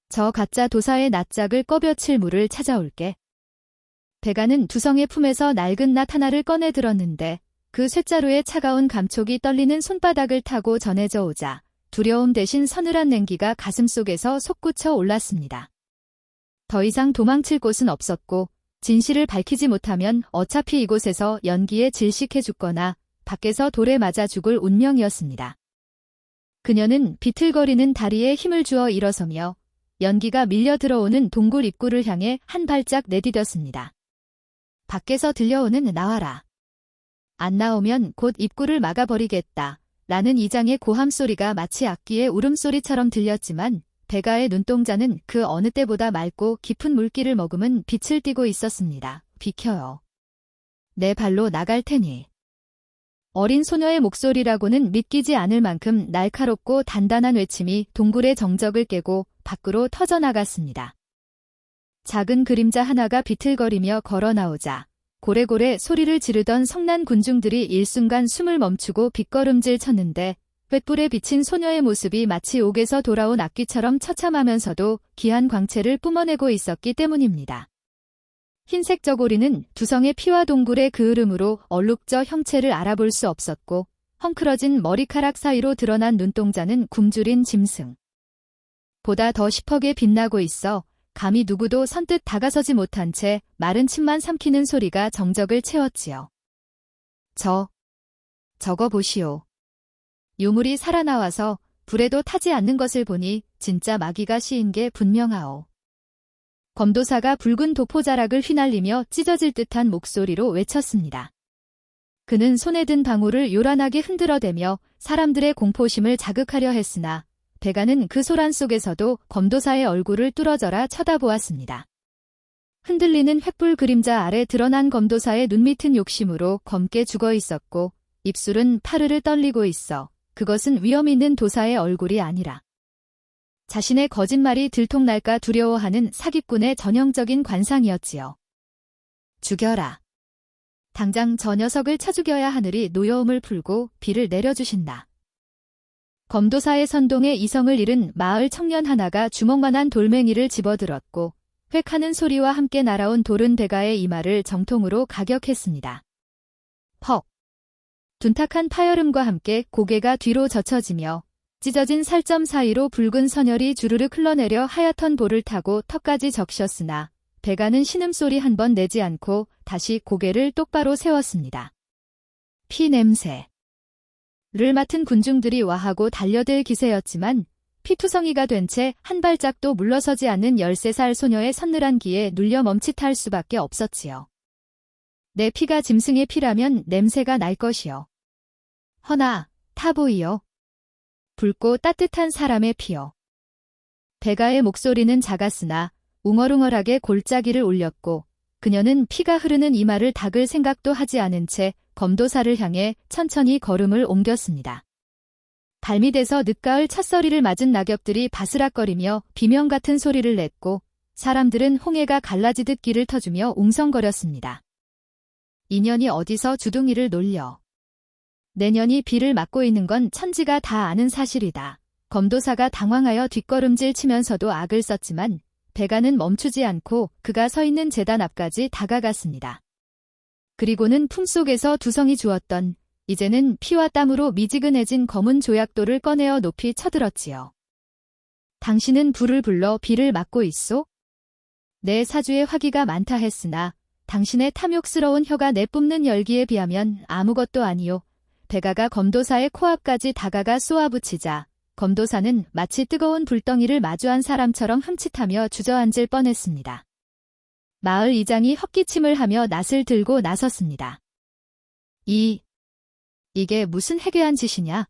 저 가짜 도사의 낯짝을 꺼벼칠 물을 찾아올게. 베가는 두성의 품에서 낡은 낫 하나를 꺼내 들었는데 그 쇳자루에 차가운 감촉이 떨리는 손바닥을 타고 전해져 오자 두려움 대신 서늘한 냉기가 가슴속에서 솟구쳐 올랐습니다. 더 이상 도망칠 곳은 없었고 진실을 밝히지 못하면 어차피 이곳에서 연기에 질식해 죽거나 밖에서 돌에 맞아 죽을 운명이었습니다. 그녀는 비틀거리는 다리에 힘을 주어 일어서며 연기가 밀려 들어오는 동굴 입구를 향해 한 발짝 내디뎠습니다. 밖에서 들려오는 나와라. 안 나오면 곧 입구를 막아버리겠다. 라는 이장의 고함 소리가 마치 악기의 울음소리처럼 들렸지만 베가의 눈동자는 그 어느 때보다 맑고 깊은 물기를 머금은 빛을 띠고 있었습니다. 비켜요. 내 발로 나갈 테니. 어린 소녀의 목소리라고는 믿기지 않을 만큼 날카롭고 단단한 외침이 동굴의 정적을 깨고 밖으로 터져나갔습니다. 작은 그림자 하나가 비틀거리며 걸어 나오자 고래고래 소리를 지르던 성난 군중들이 일순간 숨을 멈추고 빗걸음질 쳤는데 횃불에 비친 소녀의 모습이 마치 옥에서 돌아온 악귀처럼 처참하면서도 귀한 광채를 뿜어내고 있었기 때문입니다. 흰색 저고리는 두성의 피와 동굴의 그을음으로 얼룩져 형체를 알아볼 수 없었고 헝클어진 머리카락 사이로 드러난 눈동자는 굶주린 짐승. 보다 더 시퍼게 빛나고 있어 감히 누구도 선뜻 다가서지 못한 채 마른 침만 삼키는 소리가 정적을 채웠지요. 저거 보시오. 유물이 살아나와서 불에도 타지 않는 것을 보니 진짜 마귀가 씌인 게 분명하오. 검도사가 붉은 도포자락을 휘날리며 찢어질 듯한 목소리로 외쳤습니다. 그는 손에 든 방울을 요란하게 흔들어대며 사람들의 공포심을 자극하려 했으나 베가는 그 소란 속에서도 검도사의 얼굴을 뚫어져라 쳐다보았습니다. 흔들리는 횃불 그림자 아래 드러난 검도사의 눈밑은 욕심으로 검게 죽어 있었고 입술은 파르르 떨리고 있어 그것은 위험 있는 도사의 얼굴이 아니라 자신의 거짓말이 들통날까 두려워하는 사기꾼의 전형적인 관상이었지요. 죽여라. 당장 저 녀석을 쳐 죽여야 하늘이 노여움을 풀고 비를 내려주신다. 검도사의 선동에 이성을 잃은 마을 청년 하나가 주먹만한 돌멩이를 집어들었고 획하는 소리와 함께 날아온 돌은 베가의 이마를 정통으로 가격했습니다. 퍽! 둔탁한 파열음과 함께 고개가 뒤로 젖혀지며 찢어진 살점 사이로 붉은 선혈이 주르륵 흘러내려 하얗던 볼을 타고 턱까지 적셨으나 베가는 신음소리 한 번 내지 않고 다시 고개를 똑바로 세웠습니다. 피 냄새. 를 맡은 군중들이 와하고 달려들 기세였지만 피투성이가 된 채 한 발짝도 물러서지 않는 13살 소녀의 서늘한 기에 눌려 멈칫할 수밖에 없었지요. 내 피가 짐승의 피라면 냄새가 날 것이요. 허나 타보이요. 붉고 따뜻한 사람의 피요. 베가의 목소리는 작았으나 웅얼웅얼하게 골짜기를 울렸고 그녀는 피가 흐르는 이마를 닦을 생각도 하지 않은 채 검도사를 향해 천천히 걸음을 옮겼습니다. 발밑에서 늦가을 첫서리를 맞은 낙엽들이 바스락거리며 비명 같은 소리를 냈고 사람들은 홍해가 갈라지듯 귀를 터주며 웅성거렸습니다. 인연이 어디서 주둥이를 놀려. 내년이 비를 맞고 있는 건 천지가 다 아는 사실이다. 검도사가 당황하여 뒷걸음질 치면서도 악을 썼지만 배가는 멈추지 않고 그가 서 있는 제단 앞까지 다가갔습니다. 그리고는 품속에서 두성이 주었던 이제는 피와 땀으로 미지근해진 검은 조약돌을 꺼내어 높이 쳐들었지요. 당신은 불을 불러 비를 막고 있소? 내 사주에 화기가 많다 했으나 당신의 탐욕스러운 혀가 내뿜는 열기에 비하면 아무것도 아니요. 배가가 검도사의 코앞까지 다가가 쏘아붙이자 검도사는 마치 뜨거운 불덩이를 마주한 사람처럼 흠칫하며 주저앉을 뻔했습니다. 마을 이장이 헛기침을 하며 낫을 들고 나섰습니다. 이게 무슨 해괴한 짓이냐?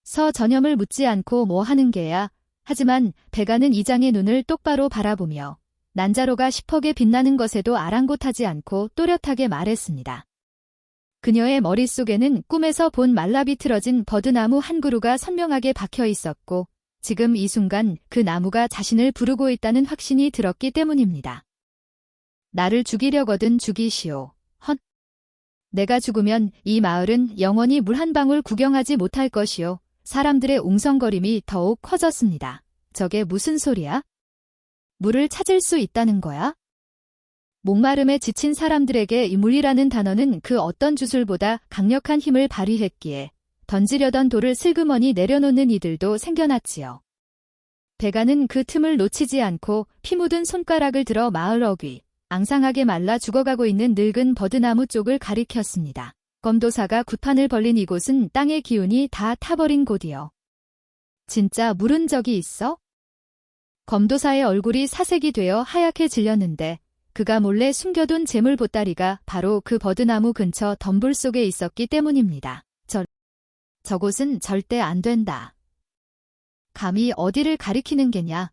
서 전염을 묻지 않고 뭐 하는 게야? 하지만 배가는 이장의 눈을 똑바로 바라보며 난자로가 시퍼게 빛나는 것에도 아랑곳하지 않고 또렷하게 말했습니다. 그녀의 머릿속에는 꿈에서 본 말라비틀어진 버드나무 한 그루가 선명하게 박혀 있었고 지금 이 순간 그 나무가 자신을 부르고 있다는 확신이 들었기 때문입니다. 나를 죽이려거든 죽이시오. 헛. 내가 죽으면 이 마을은 영원히 물 한 방울 구경하지 못할 것이요. 사람들의 웅성거림이 더욱 커졌습니다. 저게 무슨 소리야? 물을 찾을 수 있다는 거야? 목마름에 지친 사람들에게 이 물이라는 단어는 그 어떤 주술보다 강력한 힘을 발휘했기에 던지려던 돌을 슬그머니 내려놓는 이들도 생겨났지요. 배가는 그 틈을 놓치지 않고 피 묻은 손가락을 들어 마을 어귀, 앙상하게 말라 죽어가고 있는 늙은 버드나무 쪽을 가리켰습니다. 검도사가 굿판을 벌린 이곳은 땅의 기운이 다 타버린 곳이요. 진짜 물은 적이 있어? 검도사의 얼굴이 사색이 되어 하얗게 질렸는데 그가 몰래 숨겨둔 재물 보따리가 바로 그 버드나무 근처 덤불 속에 있었기 때문입니다. 저곳은 절대 안 된다. 감히 어디를 가리키는 게냐?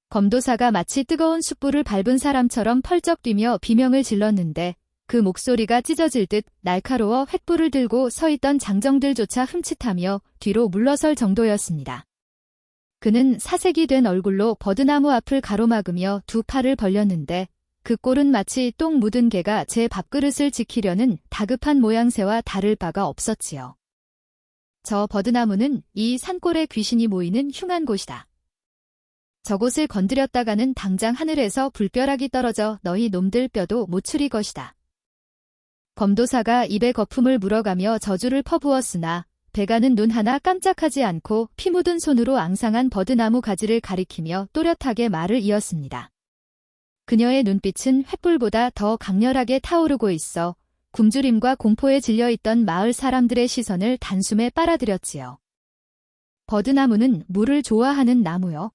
검도사가 마치 뜨거운 숯불을 밟은 사람처럼 펄쩍 뛰며 비명을 질렀는데 그 목소리가 찢어질 듯 날카로워 횃불을 들고 서 있던 장정들조차 흠칫하며 뒤로 물러설 정도였습니다. 그는 사색이 된 얼굴로 버드나무 앞을 가로막으며 두 팔을 벌렸는데 그 꼴은 마치 똥 묻은 개가 제 밥그릇을 지키려는 다급한 모양새와 다를 바가 없었지요. 저 버드나무는 이 산골에 귀신이 모이는 흉한 곳이다. 저곳을 건드렸다가는 당장 하늘에서 불벼락이 떨어져 너희 놈들 뼈도 못 추릴 것이다. 검도사가 입에 거품을 물어가며 저주를 퍼부었으나 배가는 눈 하나 깜짝하지 않고 피 묻은 손으로 앙상한 버드나무 가지를 가리키며 또렷하게 말을 이었습니다. 그녀의 눈빛은 횃불보다 더 강렬하게 타오르고 있어 굶주림과 공포에 질려있던 마을 사람들의 시선을 단숨에 빨아들였지요. 버드나무는 물을 좋아하는 나무요.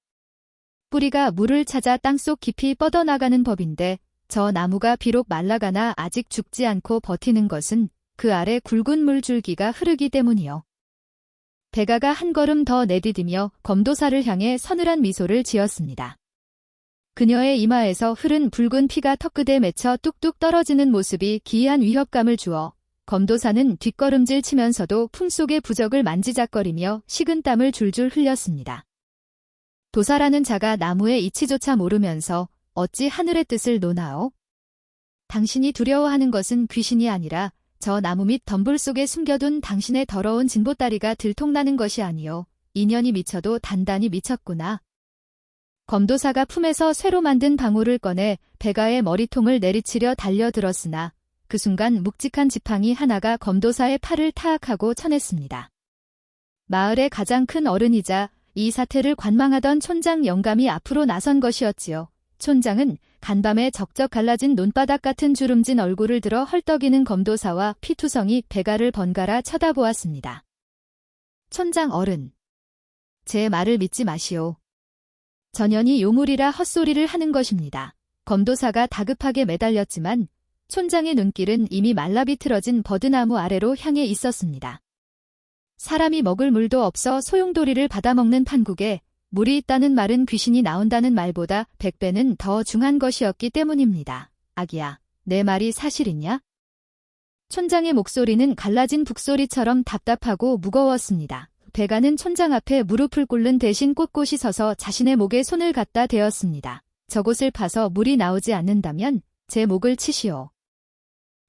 뿌리가 물을 찾아 땅속 깊이 뻗어나가는 법인데 저 나무가 비록 말라가나 아직 죽지 않고 버티는 것은 그 아래 굵은 물줄기가 흐르기 때문이요. 배가가 한 걸음 더 내디디며 검도사를 향해 서늘한 미소를 지었습니다. 그녀의 이마에서 흐른 붉은 피가 턱끝에 맺혀 뚝뚝 떨어지는 모습이 기이한 위협감을 주어 검도사는 뒷걸음질 치면서도 품속의 부적을 만지작거리며 식은땀을 줄줄 흘렸습니다. 도사라는 자가 나무의 이치조차 모르면서 어찌 하늘의 뜻을 논하오? 당신이 두려워하는 것은 귀신이 아니라 저 나무 밑 덤불 속에 숨겨둔 당신의 더러운 진보따리가 들통나는 것이 아니오. 인연이 미쳐도 단단히 미쳤구나. 검도사가 품에서 쇠로 만든 방울을 꺼내 배가의 머리통을 내리치려 달려들었으나 그 순간 묵직한 지팡이 하나가 검도사의 팔을 타악하고 쳐냈습니다. 마을의 가장 큰 어른이자 이 사태를 관망하던 촌장 영감이 앞으로 나선 것이었지요. 촌장은 간밤에 적적 갈라진 논바닥 같은 주름진 얼굴을 들어 헐떡이는 검도사와 피투성이 배가를 번갈아 쳐다보았습니다. 촌장 어른, 제 말을 믿지 마시오. 전연이 요물이라 헛소리를 하는 것입니다. 검도사가 다급하게 매달렸지만 촌장의 눈길은 이미 말라비틀어진 버드나무 아래로 향해 있었습니다. 사람이 먹을 물도 없어 소용돌이를 받아먹는 판국에 물이 있다는 말은 귀신이 나온다는 말보다 100배는 더 중한 것이었기 때문입니다. 아기야, 내 말이 사실이냐? 촌장의 목소리는 갈라진 북소리처럼 답답하고 무거웠습니다. 배가는 촌장 앞에 무릎을 꿇는 대신 꼿꼿이 서서 자신의 목에 손을 갖다 대었습니다. 저곳을 파서 물이 나오지 않는다면 제 목을 치시오.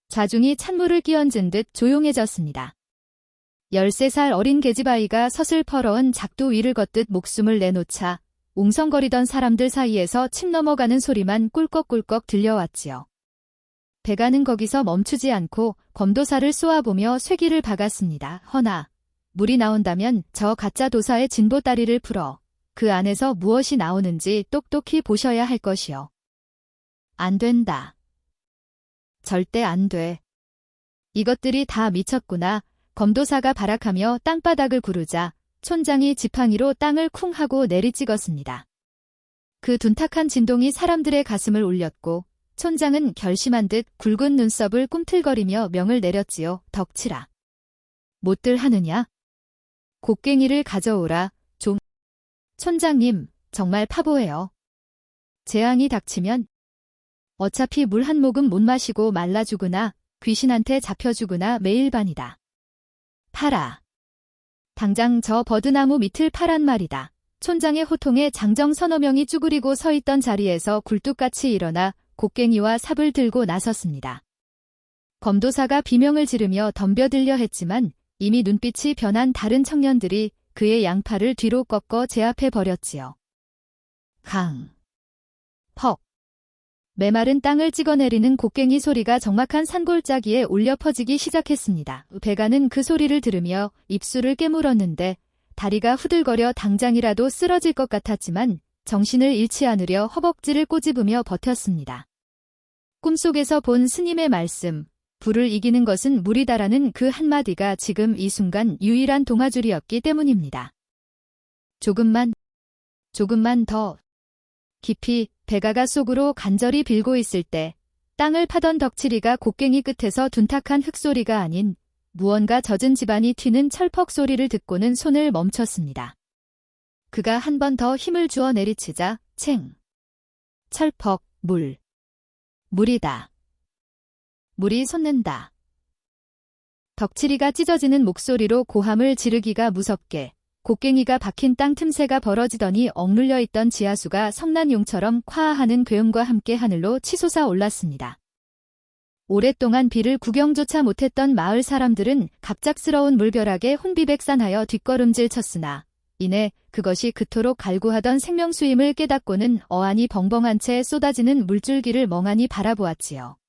좌중이 찬물을 끼얹은 듯 조용해졌습니다. 13살 어린 계집아이가 서슬 퍼러은 작두 위를 걷듯 목숨을 내놓자 웅성거리던 사람들 사이에서 침 넘어가는 소리만 꿀꺽꿀꺽 들려왔지요. 배가는 거기서 멈추지 않고 검도사를 쏘아보며 쇠기를 박았습니다. 허나 물이 나온다면 저 가짜 도사의 진보다리를 풀어 그 안에서 무엇이 나오는지 똑똑히 보셔야 할 것이요. 안 된다. 절대 안 돼. 이것들이 다 미쳤구나. 검도사가 발악하며 땅바닥을 구르자 촌장이 지팡이로 땅을 쿵 하고 내리찍었습니다. 그 둔탁한 진동이 사람들의 가슴을 울렸고 촌장은 결심한 듯 굵은 눈썹을 꿈틀거리며 명을 내렸지요. 덕치라. 못들 하느냐? 곡괭이를 가져오라. 좀. 촌장님, 정말 파보예요. 재앙이 닥치면 어차피 물 한 모금 못 마시고 말라 죽으나 귀신한테 잡혀 죽으나 매일 반이다. 파라. 당장 저 버드나무 밑을 파란 말이다. 촌장의 호통에 장정 서너 명이 쭈그리고 서 있던 자리에서 굴뚝같이 일어나 곡괭이와 삽을 들고 나섰습니다. 검도사가 비명을 지르며 덤벼들려 했지만 이미 눈빛이 변한 다른 청년들이 그의 양팔을 뒤로 꺾어 제압해 버렸지요. 강. 퍽. 메마른 땅을 찍어내리는 곡괭이 소리가 적막한 산골짜기에 울려 퍼지기 시작했습니다. 배가는 그 소리를 들으며 입술을 깨물었는데 다리가 후들거려 당장이라도 쓰러질 것 같았지만 정신을 잃지 않으려 허벅지를 꼬집으며 버텼습니다. 꿈속에서 본 스님의 말씀, 불을 이기는 것은 물이다라는 그 한마디가 지금 이 순간 유일한 동화줄이었기 때문입니다. 조금만 더 깊이 배가가 속으로 간절히 빌고 있을 때 땅을 파던 덕칠이가 곡괭이 끝에서 둔탁한 흙소리가 아닌 무언가 젖은 집안이 튀는 철퍽 소리를 듣고는 손을 멈췄습니다. 그가 한 번 더 힘을 주어 내리치자 챙. 철퍽, 물이다. 물이 솟는다. 덕칠이가 찢어지는 목소리로 고함을 지르기가 무섭게 곡괭이가 박힌 땅 틈새가 벌어지더니 억눌려 있던 지하수가 성난용처럼 콰하는 괴음과 함께 하늘로 치솟아 올랐습니다. 오랫동안 비를 구경조차 못했던 마을 사람들은 갑작스러운 물벼락에 혼비백산하여 뒷걸음질 쳤으나 이내 그것이 그토록 갈구하던 생명수임을 깨닫고는 어안이 벙벙한 채 쏟아지는 물줄기를 멍하니 바라보았지요.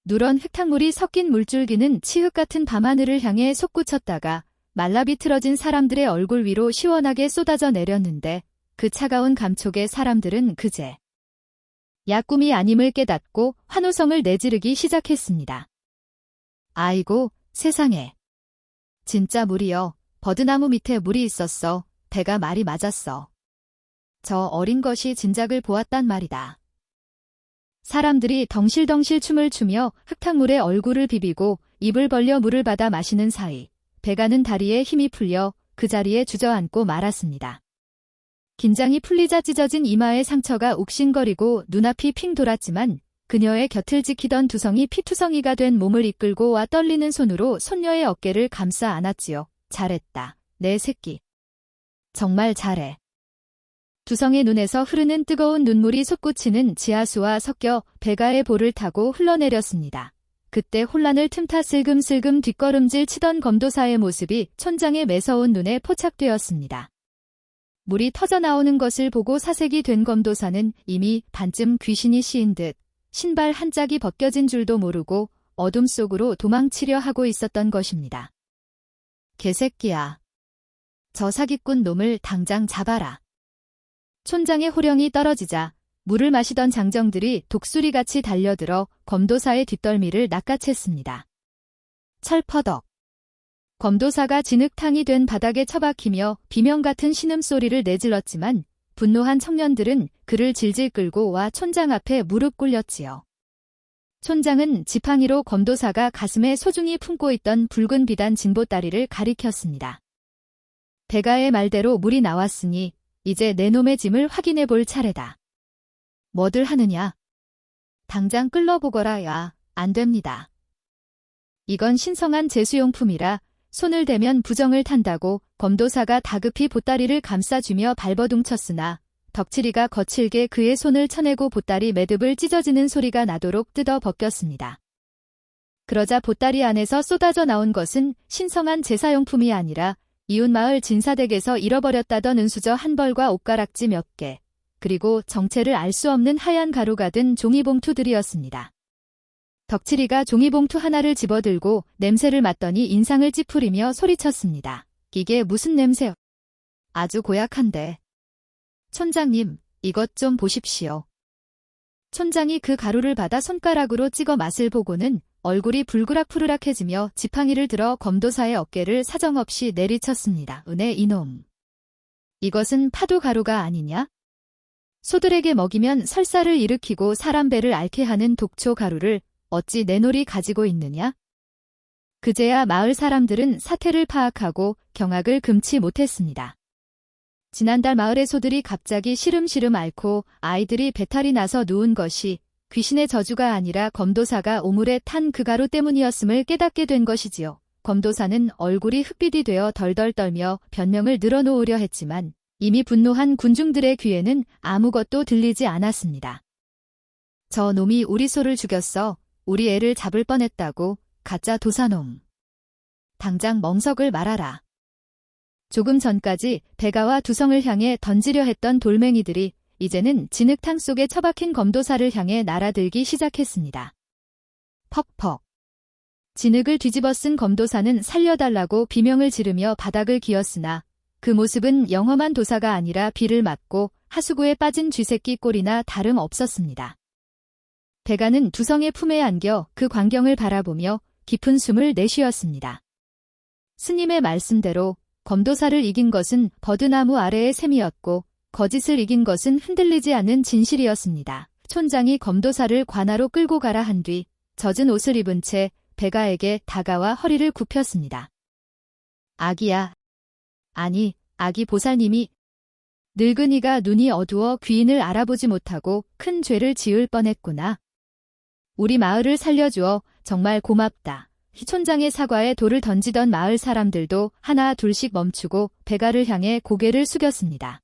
누런 흙탕물이 섞인 물줄기는 치흙 같은 밤하늘을 향해 솟구쳤다가 말라 비틀어진 사람들의 얼굴 위로 시원하게 쏟아져 내렸는데 그 차가운 감촉에 사람들은 그제 약꿈이 아님을 깨닫고 환호성을 내지르기 시작했습니다. 아이고, 세상에. 진짜 물이여. 버드나무 밑에 물이 있었어. 배가 말이 맞았어. 저 어린 것이 진작을 보았단 말이다. 사람들이 덩실덩실 춤을 추며 흙탕물에 얼굴을 비비고 입을 벌려 물을 받아 마시는 사이 배가는 다리에 힘이 풀려 그 자리에 주저앉고 말았습니다. 긴장이 풀리자 찢어진 이마의 상처가 욱신거리고 눈앞이 핑 돌았지만 그녀의 곁을 지키던 두성이 피투성이가 된 몸을 이끌고 와 떨리는 손으로 손녀의 어깨를 감싸 안았지요. 잘했다, 내 새끼. 정말 잘해. 두성의 눈에서 흐르는 뜨거운 눈물이 솟구치는 지하수와 섞여 배가의 볼을 타고 흘러내렸습니다. 그때 혼란을 틈타 슬금슬금 뒷걸음질 치던 검도사의 모습이 촌장의 매서운 눈에 포착되었습니다. 물이 터져나오는 것을 보고 사색이 된 검도사는 이미 반쯤 귀신이 씌인 듯 신발 한 짝이 벗겨진 줄도 모르고 어둠 속으로 도망치려 하고 있었던 것입니다. 개새끼야. 저 사기꾼 놈을 당장 잡아라. 촌장의 호령이 떨어지자 물을 마시던 장정들이 독수리같이 달려들어 검도사의 뒷덜미를 낚아챘습니다. 철퍼덕. 검도사가 진흙탕이 된 바닥에 처박히며 비명 같은 신음소리를 내질렀지만 분노한 청년들은 그를 질질 끌고 와 촌장 앞에 무릎 꿇렸지요. 촌장은 지팡이로 검도사가 가슴에 소중히 품고 있던 붉은 비단 진보다리를 가리켰습니다. 배가의 말대로 물이 나왔으니 이제 내 놈의 짐을 확인해 볼 차례다. 뭐들 하느냐? 당장 끌러보거라. 야, 안 됩니다. 이건 신성한 제수용품이라 손을 대면 부정을 탄다고 검도사가 다급히 보따리를 감싸주며 발버둥쳤으나 덕칠이가 거칠게 그의 손을 쳐내고 보따리 매듭을 찢어지는 소리가 나도록 뜯어 벗겼습니다. 그러자 보따리 안에서 쏟아져 나온 것은 신성한 제사용품이 아니라 이웃마을 진사댁에서 잃어버렸다던 은수저 한 벌과 옷가락지 몇 개, 그리고 정체를 알 수 없는 하얀 가루가 든 종이봉투들이었습니다. 덕칠이가 종이봉투 하나를 집어들고 냄새를 맡더니 인상을 찌푸리며 소리쳤습니다. 이게 무슨 냄새요? 아주 고약한데. 촌장님, 이것 좀 보십시오. 촌장이 그 가루를 받아 손가락으로 찍어 맛을 보고는 얼굴이 불그락푸르락해지며 지팡이를 들어 검도사의 어깨를 사정없이 내리쳤습니다. 은혜 이놈. 이것은 파도 가루가 아니냐? 소들에게 먹이면 설사를 일으키고 사람 배를 앓게 하는 독초 가루를 어찌 내 놀이 가지고 있느냐? 그제야 마을 사람들은 사태를 파악하고 경악을 금치 못했습니다. 지난달 마을의 소들이 갑자기 시름시름 앓고 아이들이 배탈이 나서 누운 것이 귀신의 저주가 아니라 검도사가 오물에 탄 그 가루 때문이었음을 깨닫게 된 것이지요. 검도사는 얼굴이 흑빛이 되어 덜덜 떨며 변명을 늘어놓으려 했지만 이미 분노한 군중들의 귀에는 아무것도 들리지 않았습니다. 저 놈이 우리 소를 죽였어. 우리 애를 잡을 뻔했다고. 가짜 도사놈. 당장 멍석을 말아라. 조금 전까지 배가와 두성을 향해 던지려 했던 돌멩이들이 이제는 진흙탕 속에 처박힌 검도사를 향해 날아들기 시작했습니다. 퍽퍽. 진흙을 뒤집어 쓴 검도사는 살려달라고 비명을 지르며 바닥을 기었으나 그 모습은 영험한 도사가 아니라 비를 맞고 하수구에 빠진 쥐새끼 꼴이나 다름 없었습니다. 배가는 두성의 품에 안겨 그 광경을 바라보며 깊은 숨을 내쉬었습니다. 스님의 말씀대로 검도사를 이긴 것은 버드나무 아래의 샘이었고 거짓을 이긴 것은 흔들리지 않는 진실이었습니다. 촌장이 검도사를 관아로 끌고 가라 한 뒤 젖은 옷을 입은 채 배가에게 다가와 허리를 굽혔습니다. 아기야. 아니, 아기 보살님이. 늙은이가 눈이 어두워 귀인을 알아보지 못하고 큰 죄를 지을 뻔했구나. 우리 마을을 살려주어 정말 고맙다. 촌장의 사과에 돌을 던지던 마을 사람들도 하나 둘씩 멈추고 배가를 향해 고개를 숙였습니다.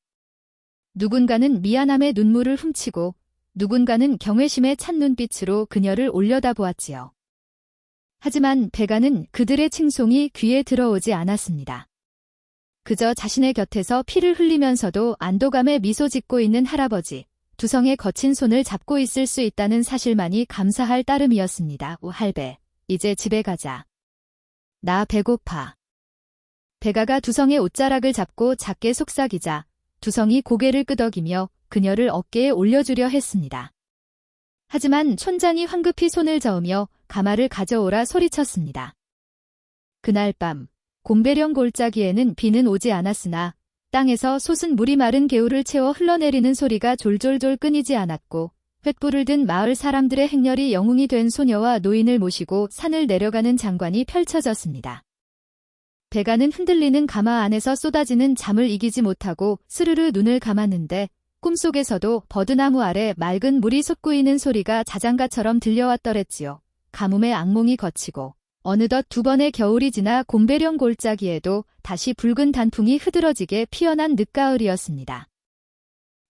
누군가는 미안함에 눈물을 훔치고 누군가는 경외심에 찬 눈빛으로 그녀를 올려다보았지요. 하지만 배가는 그들의 칭송이 귀에 들어오지 않았습니다. 그저 자신의 곁에서 피를 흘리면서도 안도감에 미소 짓고 있는 할아버지, 두성의 거친 손을 잡고 있을 수 있다는 사실만이 감사할 따름이었습니다. 오 할배, 이제 집에 가자. 나 배고파. 배가가 두성의 옷자락을 잡고 작게 속삭이자 두성이 고개를 끄덕이며 그녀를 어깨에 올려주려 했습니다. 하지만 촌장이 황급히 손을 저으며 가마를 가져오라 소리쳤습니다. 그날 밤 곰배령 골짜기에는 비는 오지 않았으나 땅에서 솟은 물이 마른 개울을 채워 흘러내리는 소리가 졸졸졸 끊이지 않았고 횃불을 든 마을 사람들의 행렬이 영웅이 된 소녀와 노인을 모시고 산을 내려가는 장관이 펼쳐졌습니다. 배가는 흔들리는 가마 안에서 쏟아지는 잠을 이기지 못하고 스르르 눈을 감았는데 꿈속에서도 버드나무 아래 맑은 물이 솟구이는 소리가 자장가처럼 들려왔더랬지요. 가뭄의 악몽이 거치고 어느덧 두 번의 겨울이 지나 곰배령 골짜기에도 다시 붉은 단풍이 흐드러지게 피어난 늦가을이었습니다.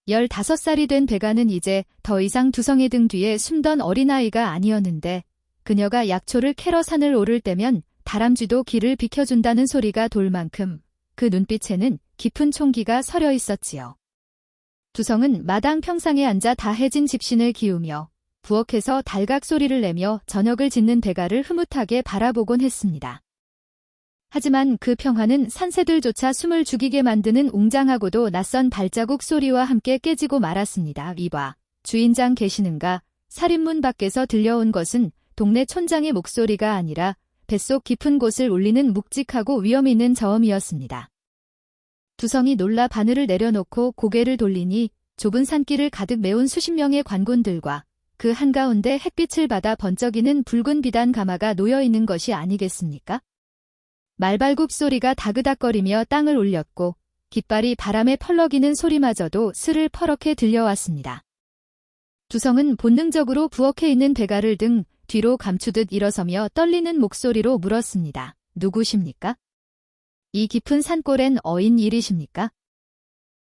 15살이 된 배가는 이제 더 이상 두성의 등 뒤에 숨던 어린아이가 아니었는데 그녀가 약초를 캐러 산을 오를 때면 다람쥐도 길을 비켜준다는 소리가 돌 만큼 그 눈빛에는 깊은 총기가 서려 있었지요. 두성은 마당 평상에 앉아 다해진 집신을 기우며 부엌에서 달각 소리를 내며 저녁을 짓는 배가를 흐뭇하게 바라보곤 했습니다. 하지만 그 평화는 산새들조차 숨을 죽이게 만드는 웅장하고도 낯선 발자국 소리와 함께 깨지고 말았습니다. 이봐, 주인장 계시는가? 살인문 밖에서 들려온 것은 동네 촌장의 목소리가 아니라 뱃속 깊은 곳을 울리는 묵직하고 위험 있는 저음이었습니다. 두성이 놀라 바늘을 내려놓고 고개를 돌리니 좁은 산길을 가득 메운 수십 명의 관군들과 그 한가운데 햇빛을 받아 번쩍이는 붉은 비단 가마가 놓여있는 것이 아니겠습니까? 말발굽 소리가 다그닥거리며 땅을 울렸고 깃발이 바람에 펄럭이는 소리마저도 스를 퍼렇게 들려왔습니다. 두성은 본능적으로 부엌에 있는 배가를 등 뒤로 감추듯 일어서며 떨리는 목소리로 물었습니다. 누구십니까? 이 깊은 산골엔 어인 일이십니까?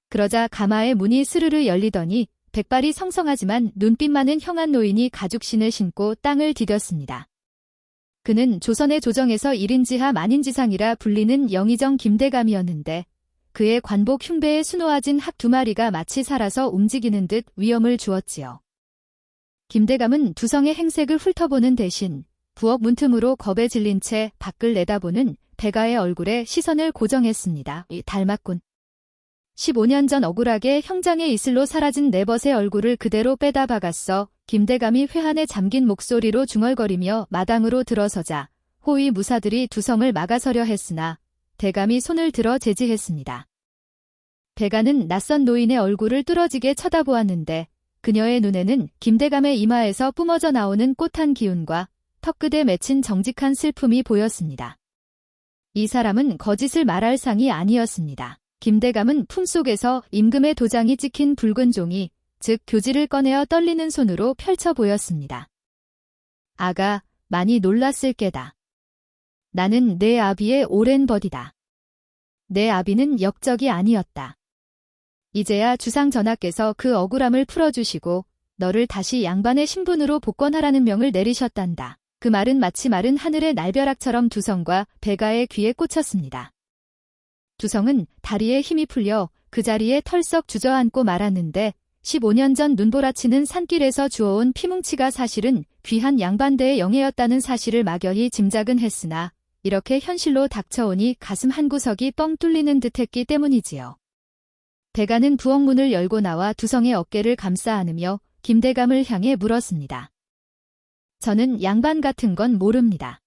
그러자 가마의 문이 스르르 열리더니 백발이 성성하지만 눈빛 많은 형한 노인이 가죽신을 신고 땅을 디뎠습니다. 그는 조선의 조정에서 1인지하 만인지상이라 불리는 영의정 김대감이었는데 그의 관복 흉배에 수놓아진 학 2마리가 마치 살아서 움직이는 듯 위엄을 주었지요. 김대감은 두성의 행색을 훑어보는 대신 부엌 문틈으로 겁에 질린 채 밖을 내다보는 배가의 얼굴에 시선을 고정했습니다. 닮았군. 15년 전 억울하게 형장의 이슬로 사라진 네벗의 얼굴을 그대로 빼다 박았어. 김대감이 회한에 잠긴 목소리로 중얼거리며 마당으로 들어서자 호위 무사들이 두성을 막아서려 했으나 대감이 손을 들어 제지했습니다. 배가는 낯선 노인의 얼굴을 뚫어지게 쳐다보았는데 그녀의 눈에는 김대감의 이마에서 뿜어져 나오는 꽃한 기운과 턱끝에 맺힌 정직한 슬픔이 보였습니다. 이 사람은 거짓을 말할 상이 아니었습니다. 김대감은 품속에서 임금의 도장이 찍힌 붉은 종이, 즉 교지를 꺼내어 떨리는 손으로 펼쳐 보였습니다. 아가, 많이 놀랐을 게다. 나는 내 아비의 오랜 벗이다. 내 아비는 역적이 아니었다. 이제야 주상 전하께서 그 억울함을 풀어주시고 너를 다시 양반의 신분으로 복권하라는 명을 내리셨단다. 그 말은 마치 마른 하늘의 날벼락처럼 두성과 배가의 귀에 꽂혔습니다. 두성은 다리에 힘이 풀려 그 자리에 털썩 주저앉고 말았는데 15년 전 눈보라치는 산길에서 주워온 피뭉치가 사실은 귀한 양반대의 영예였다는 사실을 막연히 짐작은 했으나 이렇게 현실로 닥쳐오니 가슴 한구석이 뻥 뚫리는 듯했기 때문이지요. 배가는 부엌 문을 열고 나와 두성의 어깨를 감싸 안으며 김대감을 향해 물었습니다. 저는 양반 같은 건 모릅니다.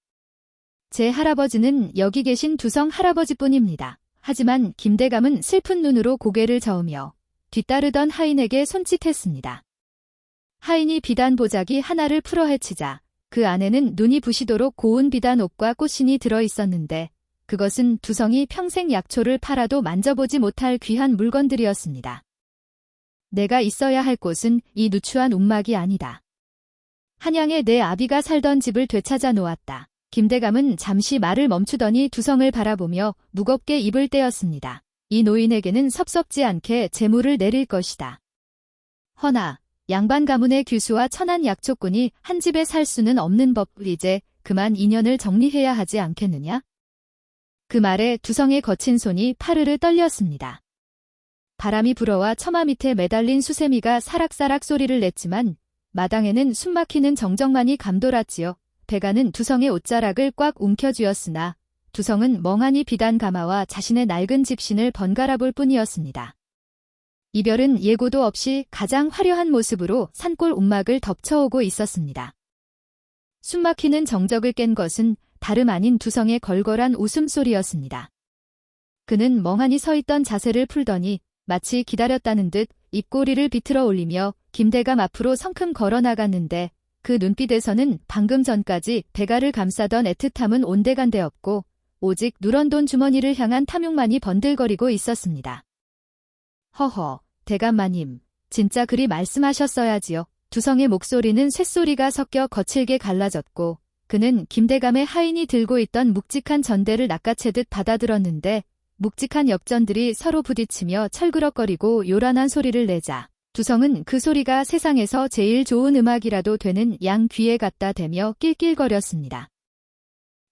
제 할아버지는 여기 계신 두성 할아버지뿐입니다. 하지만 김대감은 슬픈 눈으로 고개를 저으며 뒤따르던 하인에게 손짓했습니다. 하인이 비단 보자기 하나를 풀어 헤치자 그 안에는 눈이 부시도록 고운 비단 옷과 꽃신이 들어 있었는데 그것은 두성이 평생 약초를 팔아도 만져보지 못할 귀한 물건들이었습니다. 내가 있어야 할 곳은 이 누추한 움막이 아니다. 한양에 내 아비가 살던 집을 되찾아 놓았다. 김대감은 잠시 말을 멈추더니 두성을 바라보며 무겁게 입을 떼었습니다. 이 노인에게는 섭섭지 않게 재물을 내릴 것이다. 허나 양반 가문의 규수와 천한 약초꾼이 한 집에 살 수는 없는 법, 이제 그만 인연을 정리해야 하지 않겠느냐? 그 말에 두성의 거친 손이 파르르 떨렸습니다. 바람이 불어와 처마 밑에 매달린 수세미가 사락사락 소리를 냈지만 마당에는 숨막히는 정적만이 감돌았지요. 배가는 두성의 옷자락을 꽉 움켜쥐었으나 두성은 멍하니 비단 가마와 자신의 낡은 집신을 번갈아 볼 뿐이었습니다. 이별은 예고도 없이 가장 화려한 모습으로 산골 움막을 덮쳐오고 있었습니다. 숨막히는 정적을 깬 것은 다름 아닌 두성의 걸걸한 웃음소리였습니다. 그는 멍하니 서 있던 자세를 풀더니 마치 기다렸다는 듯 입꼬리를 비틀어 올리며 김대감 앞으로 성큼 걸어 나갔는데 그 눈빛에서는 방금 전까지 배가를 감싸던 애틋함은 온데간데 없고 오직 누런 돈 주머니를 향한 탐욕만이 번들거리고 있었습니다. 허허, 대감마님, 진짜 그리 말씀하셨어야지요. 두성의 목소리는 쇳소리가 섞여 거칠게 갈라졌고 그는 김대감의 하인이 들고 있던 묵직한 전대를 낚아채듯 받아들었는데 묵직한 엽전들이 서로 부딪히며 철그럭거리고 요란한 소리를 내자 두성은 그 소리가 세상에서 제일 좋은 음악이라도 되는 양 귀에 갖다 대며 낄낄거렸습니다.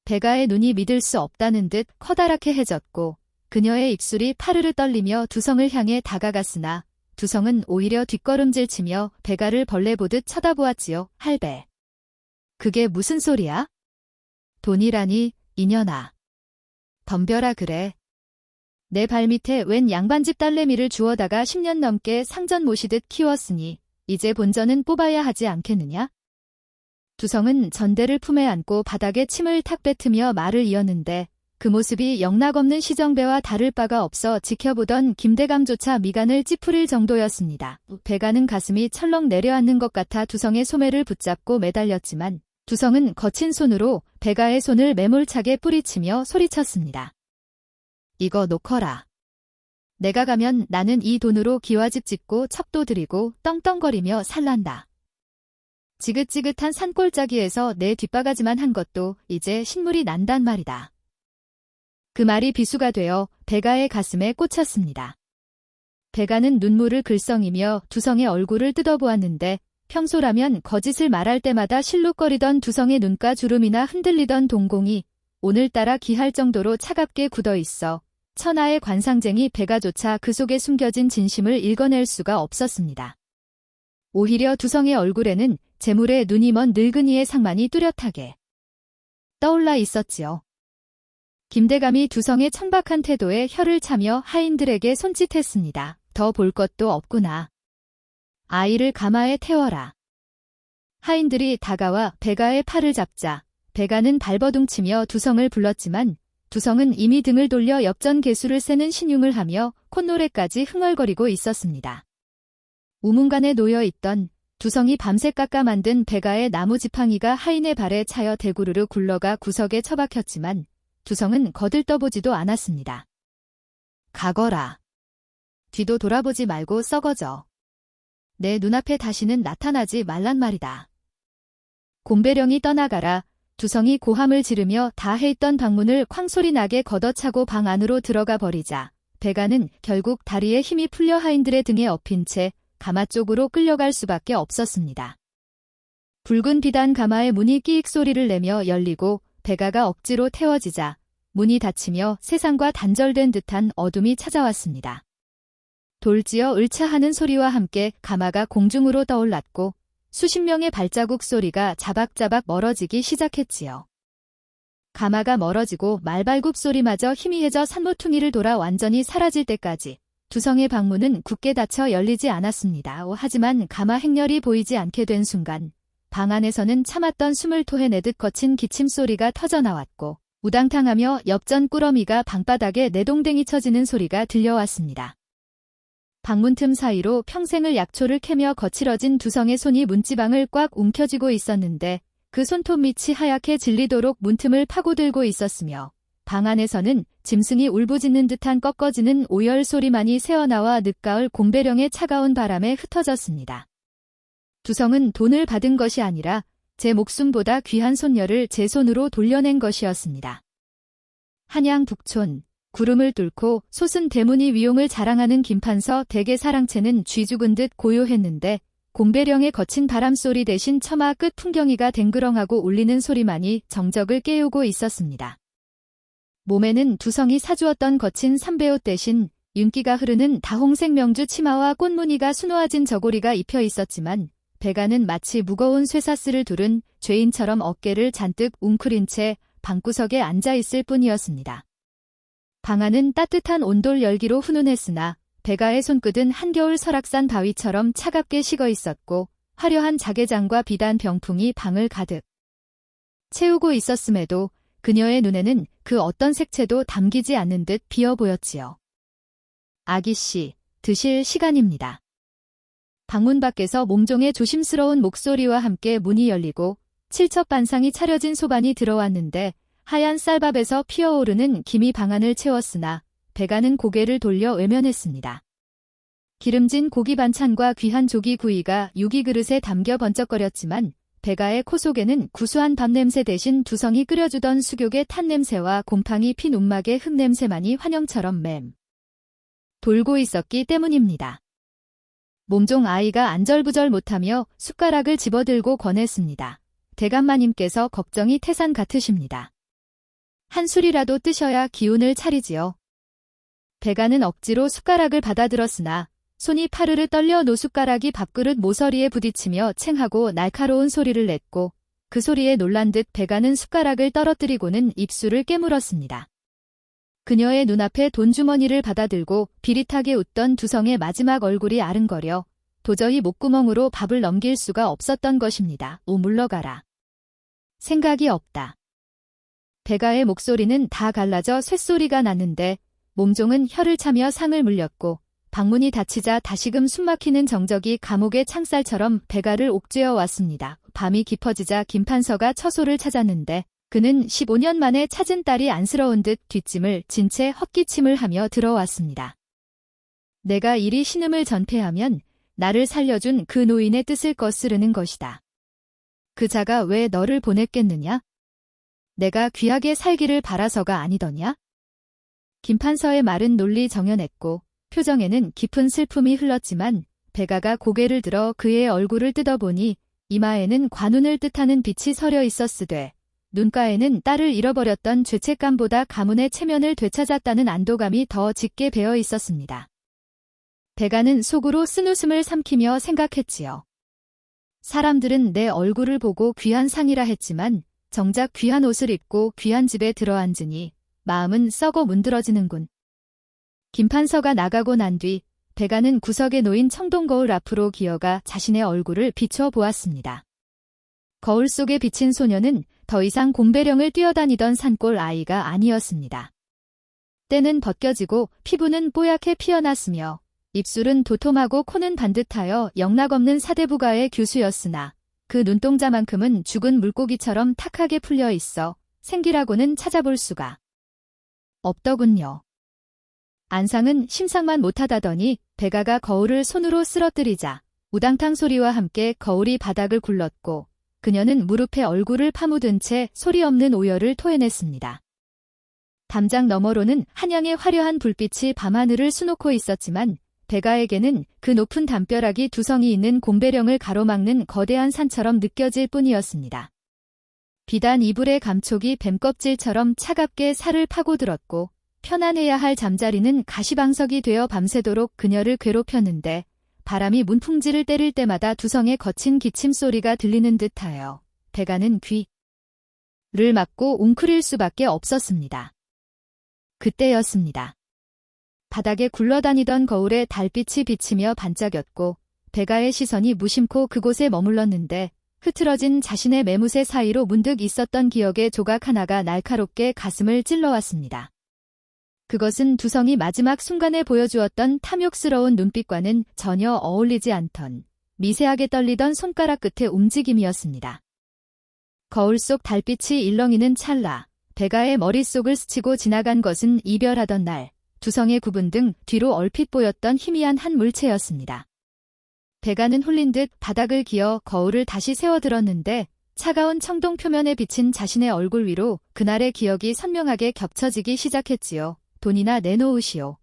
배가의 눈이 믿을 수 없다는 듯 커다랗게 해졌고 그녀의 입술이 파르르 떨리며 두성을 향해 다가갔으나 두성은 오히려 뒷걸음질치며 배가를 벌레 보듯 쳐다보았지요. 할배. 그게 무슨 소리야? 돈이라니, 이년아. 덤벼라 그래. 내 발밑에 웬 양반집 딸내미를 주워다가 10년 넘게 상전 모시듯 키웠으니 이제 본전은 뽑아야 하지 않겠느냐? 두성은 전대를 품에 안고 바닥에 침을 탁 뱉으며 말을 이었는데 그 모습이 영락없는 시정배와 다를 바가 없어 지켜보던 김대감조차 미간을 찌푸릴 정도였습니다. 배가는 가슴이 철렁 내려앉는 것 같아 두성의 소매를 붙잡고 매달렸지만 두성은 거친 손으로 배가의 손을 매몰차게 뿌리치며 소리쳤습니다. 이거 놓거라. 내가 가면 나는 이 돈으로 기와집 짓고 첩도 들이고 떵떵거리며 살란다. 지긋지긋한 산골짜기에서 내 뒷바가지만 한 것도 이제 신물이 난단 말이다. 그 말이 비수가 되어 베가의 가슴에 꽂혔습니다. 베가는 눈물을 글썽이며 두성의 얼굴을 뜯어보았는데 평소라면 거짓을 말할 때마다 실룩거리던 두성의 눈가 주름이나 흔들리던 동공이 오늘따라 기할 정도로 차갑게 굳어있어 천하의 관상쟁이 베가조차 그 속에 숨겨진 진심을 읽어낼 수가 없었습니다. 오히려 두성의 얼굴에는 재물에 눈이 먼 늙은이의 상만이 뚜렷하게 떠올라 있었지요. 김대감이 두성의 천박한 태도에 혀를 차며 하인들에게 손짓했습니다. 더 볼 것도 없구나. 아이를 가마에 태워라. 하인들이 다가와 베가의 팔을 잡자 베가는 발버둥치며 두성을 불렀지만 두성은 이미 등을 돌려 엽전 개수를 세는 신용을 하며 콧노래까지 흥얼거리고 있었습니다. 우문관에 놓여있던 두성이 밤새 깎아 만든 베가의 나무 지팡이가 하인의 발에 차여 대구르르 굴러가 구석에 처박혔지만 두성은 거들떠보지도 않았습니다. 가거라. 뒤도 돌아보지 말고 썩어져. 내 눈앞에 다시는 나타나지 말란 말이다. 곰배령이 떠나가라. 두성이 고함을 지르며 다해있던 방문을 쾅소리 나게 걷어차고 방 안으로 들어가 버리자 베가는 결국 다리에 힘이 풀려 하인들의 등에 엎인 채 가마 쪽으로 끌려갈 수밖에 없었습니다. 붉은 비단 가마의 문이 끼익 소리를 내며 열리고 베가가 억지로 태워지자 문이 닫히며 세상과 단절된 듯한 어둠이 찾아왔습니다. 돌지어 을차하는 소리와 함께 가마가 공중으로 떠올랐고 수십 명의 발자국 소리가 자박자박 멀어지기 시작했지요. 가마가 멀어지고 말발굽 소리마저 희미해져 산모퉁이를 돌아 완전히 사라질 때까지 두성의 방문은 굳게 닫혀 열리지 않았습니다. 하지만 가마 행렬이 보이지 않게 된 순간 방 안에서는 참았던 숨을 토해내듯 거친 기침 소리가 터져나왔고 우당탕하며 엽전 꾸러미가 방바닥에 내동댕이 쳐지는 소리가 들려왔습니다. 방문 틈 사이로 평생을 약초를 캐며 거칠어진 두성의 손이 문지방을 꽉 움켜쥐고 있었는데 그 손톱 밑이 하얗게 질리도록 문틈을 파고들고 있었으며 방 안에서는 짐승이 울부짖는 듯한 꺾어지는 오열 소리만이 새어나와 늦가을 곰배령의 차가운 바람에 흩어졌습니다. 두성은 돈을 받은 것이 아니라 제 목숨보다 귀한 손녀를 제 손으로 돌려낸 것이었습니다. 한양 북촌 구름을 뚫고 솟은 대문이 위용을 자랑하는 김판서 댁의 사랑채는 쥐 죽은 듯 고요했는데 곰배령의 거친 바람소리 대신 처마 끝 풍경이가 댕그렁하고 울리는 소리만이 정적을 깨우고 있었습니다. 몸에는 두성이 사주었던 거친 삼배옷 대신 윤기가 흐르는 다홍색 명주 치마와 꽃무늬가 수놓아진 저고리가 입혀 있었지만 베가는 마치 무거운 쇠사슬을 두른 죄인처럼 어깨를 잔뜩 웅크린 채 방구석에 앉아있을 뿐이었습니다. 방 안은 따뜻한 온돌 열기로 훈훈했으나 베가의 손끝은 한겨울 설악산 바위처럼 차갑게 식어 있었고 화려한 자개장과 비단 병풍이 방을 가득 채우고 있었음에도 그녀의 눈에는 그 어떤 색채도 담기지 않는 듯 비어 보였지요. 아기씨, 드실 시간입니다. 방문 밖에서 몸종의 조심스러운 목소리와 함께 문이 열리고 칠첩반상이 차려진 소반이 들어왔는데 하얀 쌀밥에서 피어오르는 김이 방안을 채웠으나 베가는 고개를 돌려 외면했습니다. 기름진 고기 반찬과 귀한 조기 구이가 유기 그릇에 담겨 번쩍거렸지만 베가의 코 속에는 구수한 밥 냄새 대신 두성이 끓여주던 수육의 탄 냄새와 곰팡이 핀 움막의 흙 냄새만이 환영처럼 맴 돌고 있었기 때문입니다. 몸종 아이가 안절부절 못하며 숟가락을 집어들고 권했습니다. 대감마님께서 걱정이 태산 같으십니다. 한 술이라도 뜨셔야 기운을 차리지요. 베가는 억지로 숟가락을 받아들었으나 손이 파르르 떨려 노숟가락이 밥그릇 모서리에 부딪히며 챙하고 날카로운 소리를 냈고 그 소리에 놀란 듯 베가는 숟가락을 떨어뜨리고는 입술을 깨물었습니다. 그녀의 눈앞에 돈주머니를 받아들고 비릿하게 웃던 두성의 마지막 얼굴이 아른거려 도저히 목구멍으로 밥을 넘길 수가 없었던 것입니다. 오 물러가라. 생각이 없다. 베가의 목소리는 다 갈라져 쇳소리가 났는데 몸종은 혀를 차며 상을 물렸고 방문이 닫히자 다시금 숨막히는 정적이 감옥의 창살처럼 베가를 옥죄어 왔습니다. 밤이 깊어지자 김판서가 처소를 찾았는데 그는 15년 만에 찾은 딸이 안쓰러운 듯 뒷짐을 진 채 헛기침을 하며 들어왔습니다. 내가 이리 신음을 전폐하면 나를 살려준 그 노인의 뜻을 거스르는 것이다. 그 자가 왜 너를 보냈겠느냐? 내가 귀하게 살기를 바라서가 아니더냐? 김판서의 말은 논리 정연했고 표정에는 깊은 슬픔이 흘렀지만 백아가 고개를 들어 그의 얼굴을 뜯어보니 이마에는 관운을 뜻하는 빛이 서려 있었으되 눈가에는 딸을 잃어버렸던 죄책감보다 가문의 체면을 되찾았다는 안도감이 더 짙게 배어 있었습니다. 백아는 속으로 쓴웃음을 삼키며 생각했지요. 사람들은 내 얼굴을 보고 귀한 상이라 했지만 정작 귀한 옷을 입고 귀한 집에 들어앉으니 마음은 썩어 문드러지는군. 김판서가 나가고 난 뒤 백아는 구석에 놓인 청동거울 앞으로 기어가 자신의 얼굴을 비춰 보았습니다. 거울 속에 비친 소녀는 더 이상 곰배령을 뛰어다니던 산골 아이가 아니었습니다. 때는 벗겨지고 피부는 뽀얗게 피어났으며 입술은 도톰하고 코는 반듯하여 영락없는 사대부가의 규수였으나 그 눈동자만큼은 죽은 물고기처럼 탁하게 풀려 있어 생기라고는 찾아볼 수가 없더군요. 안상은 심상만 못하다더니 백아가 거울을 손으로 쓰러뜨리자 우당탕 소리와 함께 거울이 바닥을 굴렀고 그녀는 무릎에 얼굴을 파묻은 채 소리 없는 오열을 토해냈습니다. 담장 너머로는 한양의 화려한 불빛이 밤하늘을 수놓고 있었지만 백아에게는 그 높은 담벼락이 두성이 있는 곰배령을 가로막는 거대한 산처럼 느껴질 뿐이었습니다. 비단 이불의 감촉이 뱀껍질처럼 차갑게 살을 파고들었고 편안해야 할 잠자리는 가시방석이 되어 밤새도록 그녀를 괴롭혔는데 바람이 문풍지를 때릴 때마다 두성의 거친 기침 소리가 들리는 듯하여 백아는 귀를 막고 웅크릴 수밖에 없었습니다. 그때였습니다. 바닥에 굴러다니던 거울에 달빛이 비치며 반짝였고 백아의 시선이 무심코 그곳에 머물렀는데 흐트러진 자신의 매무새 사이로 문득 있었던 기억의 조각 하나가 날카롭게 가슴을 찔러왔습니다. 그것은 두성이 마지막 순간에 보여주었던 탐욕스러운 눈빛과는 전혀 어울리지 않던 미세하게 떨리던 손가락 끝의 움직임이었습니다. 거울 속 달빛이 일렁이는 찰나 백아의 머릿속을 스치고 지나간 것은 이별하던 날 두성의 구분 등 뒤로 얼핏 보였던 희미한 한 물체였습니다. 백아는 홀린 듯 바닥을 기어 거울을 다시 세워들었는데 차가운 청동 표면에 비친 자신의 얼굴 위로 그날의 기억이 선명하게 겹쳐지기 시작했지요. 돈이나 내놓으시오.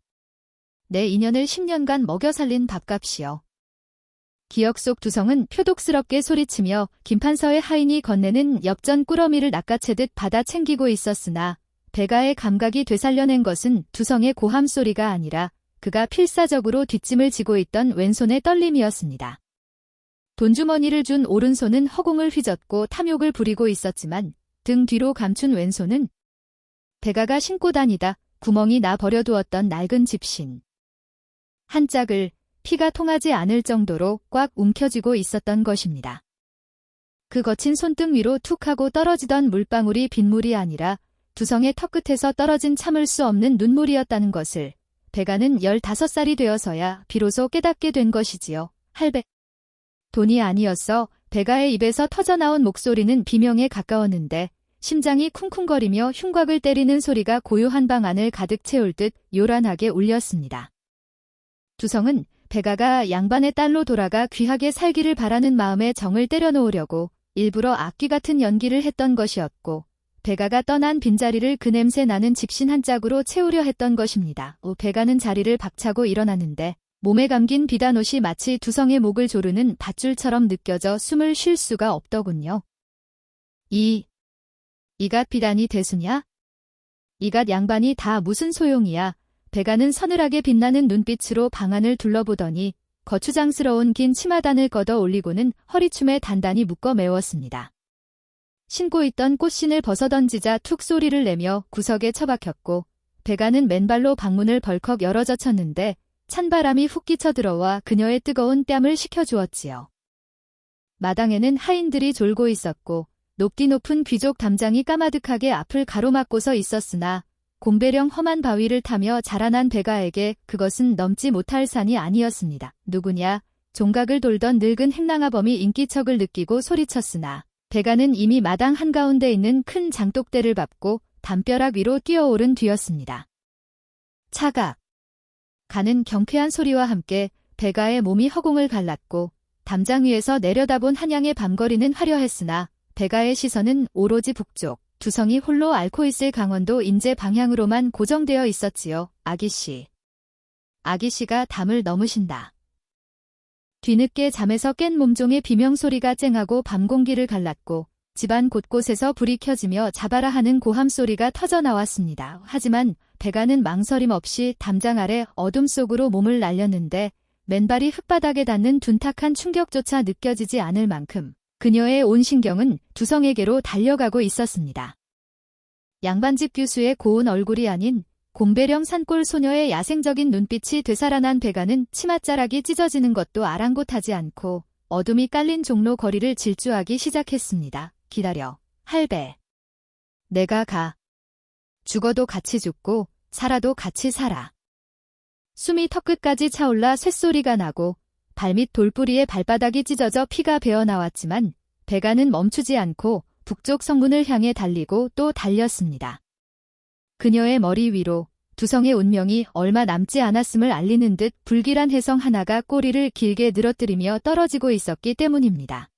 내 인연을 10년간 먹여 살린 밥값이요. 기억 속 두성은 표독스럽게 소리치며 김판서의 하인이 건네는 엽전 꾸러미를 낚아채듯 받아 챙기고 있었으나 백아의 감각이 되살려낸 것은 두성의 고함 소리가 아니라 그가 필사적으로 뒷짐을 지고 있던 왼손의 떨림이었습니다. 돈주머니를 준 오른손은 허공을 휘젓고 탐욕을 부리고 있었지만 등 뒤로 감춘 왼손은 백아가 신고 다니다 구멍이 나 버려두었던 낡은 집신 한 짝을 피가 통하지 않을 정도로 꽉 움켜쥐고 있었던 것입니다. 그 거친 손등 위로 툭 하고 떨어지던 물방울이 빗물이 아니라 두성의 턱끝에서 떨어진 참을 수 없는 눈물이었다는 것을 백아는 15살이 되어서야 비로소 깨닫게 된 것이지요. 할배. 돈이 아니었어. 백아의 입에서 터져나온 목소리는 비명에 가까웠는데 심장이 쿵쿵거리며 흉곽을 때리는 소리가 고요한 방 안을 가득 채울 듯 요란하게 울렸습니다. 두성은 백아가 양반의 딸로 돌아가 귀하게 살기를 바라는 마음에 정을 때려놓으려고 일부러 악귀 같은 연기를 했던 것이었고 백아가 떠난 빈자리를 그 냄새 나는 집신 한 짝으로 채우려 했던 것입니다. 백아는 자리를 박차고 일어났는데 몸에 감긴 비단옷이 마치 두성의 목을 조르는 밧줄처럼 느껴져 숨을 쉴 수가 없더군요. 이갓 비단이 대수냐? 이갓 양반이 다 무슨 소용이야. 백아는 서늘하게 빛나는 눈빛으로 방안을 둘러보더니 거추장스러운 긴 치마단을 걷어 올리고는 허리춤에 단단히 묶어 메웠습니다. 신고 있던 꽃신을 벗어던지자 툭 소리를 내며 구석에 처박혔고 백아는 맨발로 방문을 벌컥 열어젖혔는데 찬바람이 훅 끼쳐 들어와 그녀의 뜨거운 뺨을 식혀주었지요. 마당에는 하인들이 졸고 있었고 높디 높은 귀족 담장이 까마득하게 앞을 가로막고서 있었으나 곰배령 험한 바위를 타며 자라난 백아에게 그것은 넘지 못할 산이 아니었습니다. 누구냐? 종각을 돌던 늙은 행랑아범이 인기척을 느끼고 소리쳤으나 백아는 이미 마당 한가운데 있는 큰 장독대를 밟고 담벼락 위로 뛰어오른 뒤였습니다. 차각 가는 경쾌한 소리와 함께 백아의 몸이 허공을 갈랐고 담장 위에서 내려다본 한양의 밤거리는 화려했으나 백아의 시선은 오로지 북쪽 두성이 홀로 앓고 있을 강원도 인제 방향으로만 고정되어 있었지요. 아기씨. 아기씨가 담을 넘으신다. 뒤늦게 잠에서 깬 몸종의 비명소리가 쨍하고 밤공기를 갈랐고 집안 곳곳에서 불이 켜지며 잡아라 하는 고함소리가 터져나왔습니다. 하지만 배가는 망설임 없이 담장 아래 어둠 속으로 몸을 날렸는데 맨발이 흙바닥에 닿는 둔탁한 충격조차 느껴지지 않을 만큼 그녀의 온 신경은 두성에게로 달려가고 있었습니다. 양반집 교수의 고운 얼굴이 아닌 곰배령 산골 소녀의 야생적인 눈빛이 되살아난 배가는 치맛자락이 찢어지는 것도 아랑곳하지 않고 어둠이 깔린 종로 거리를 질주하기 시작했습니다. 기다려, 할배. 내가 가. 죽어도 같이 죽고 살아도 같이 살아. 숨이 턱끝까지 차올라 쇳소리가 나고 발밑 돌뿌리에 발바닥이 찢어져 피가 배어나왔지만 배가는 멈추지 않고 북쪽 성문을 향해 달리고 또 달렸습니다. 그녀의 머리 위로 두성의 운명이 얼마 남지 않았음을 알리는 듯 불길한 혜성 하나가 꼬리를 길게 늘어뜨리며 떨어지고 있었기 때문입니다.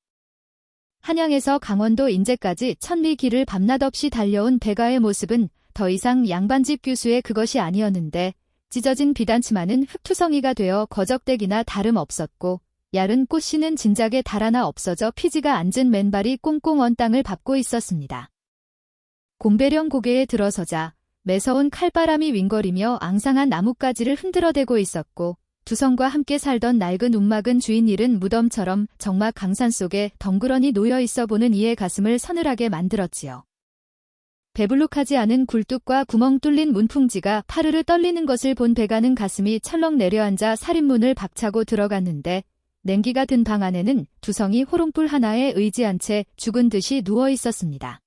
한양에서 강원도 인제까지 천리 길을 밤낮 없이 달려온 배가의 모습은 더 이상 양반집 교수의 그것이 아니었는데 찢어진 비단치마는 흙투성이가 되어 거적대기나 다름없었고 얇은 꽃씨는 진작에 달아나 없어져 피지가 앉은 맨발이 꽁꽁 언 땅을 밟고 있었습니다. 곰배령 고개에 들어서자 매서운 칼바람이 윙거리며 앙상한 나뭇가지를 흔들어대고 있었고 두성과 함께 살던 낡은 움막은 주인 잃은 무덤처럼 정막 강산 속에 덩그러니 놓여있어 보는 이의 가슴을 서늘하게 만들었지요. 배불룩하지 않은 굴뚝과 구멍 뚫린 문풍지가 파르르 떨리는 것을 본 배가는 가슴이 철렁 내려앉아 살인문을 박차고 들어갔는데 냉기가 든 방 안에는 두성이 호롱불 하나에 의지한 채 죽은 듯이 누워 있었습니다.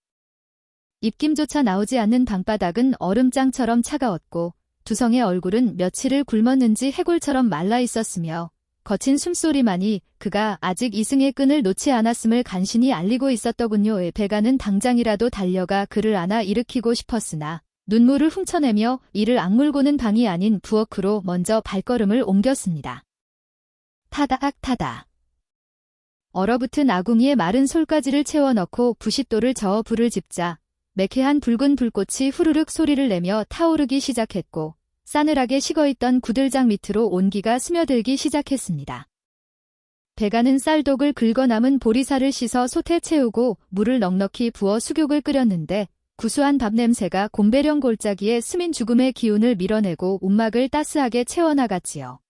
입김조차 나오지 않는 방바닥은 얼음장처럼 차가웠고 두성의 얼굴은 며칠을 굶었는지 해골처럼 말라 있었으며 거친 숨소리만이 그가 아직 이승의 끈을 놓지 않았음을 간신히 알리고 있었더군요. 배가는 당장이라도 달려가 그를 안아 일으키고 싶었으나 눈물을 훔쳐내며 이를 악물고는 방이 아닌 부엌으로 먼저 발걸음을 옮겼습니다. 타다. 얼어붙은 아궁이에 마른 솔가지를 채워넣고 부싯돌을 저어 불을 집자 매캐한 붉은 불꽃이 후루룩 소리를 내며 타오르기 시작했고 싸늘하게 식어있던 구들장 밑으로 온기가 스며들기 시작했습니다. 배가는 쌀독을 긁어 남은 보리살을 씻어 솥에 채우고 물을 넉넉히 부어 수육을 끓였는데 구수한 밥 냄새가 곰배령 골짜기에 스민 죽음의 기운을 밀어내고 움막을 따스하게 채워나갔지요.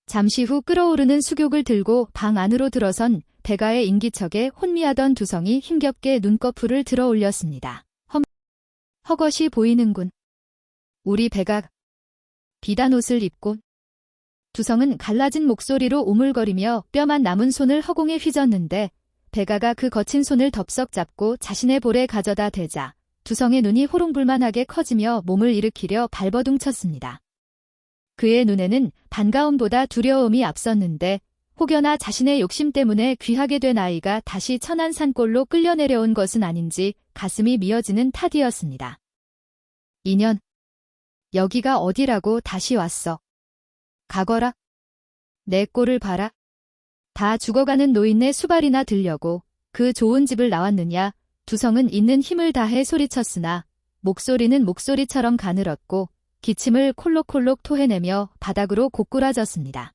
잠시 후 끓어오르는 수육을 들고 방 안으로 들어선 배가의 인기척에 혼미하던 두성이 힘겹게 눈꺼풀을 들어 올렸습니다. 헛것이 보이는군. 우리 배가 비단 옷을 입고. 두성은 갈라진 목소리로 오물거리며 뼈만 남은 손을 허공에 휘젓는데 배가가 그 거친 손을 덥석 잡고 자신의 볼에 가져다 대자 두성의 눈이 호롱불만하게 커지며 몸을 일으키려 발버둥쳤습니다. 그의 눈에는 반가움보다 두려움이 앞섰는데 혹여나 자신의 욕심 때문에 귀하게 된 아이가 다시 천안 산골로 끌려내려온 것은 아닌지 가슴이 미어지는 탓이었습니다. 인연. 여기가 어디라고 다시 왔어. 가거라. 내 꼴을 봐라. 다 죽어가는 노인네 수발이나 들려고 그 좋은 집을 나왔느냐. 두성은 있는 힘을 다해 소리쳤으나 목소리는 목소리처럼 가늘었고 기침을 콜록콜록 토해내며 바닥으로 고꾸라졌습니다.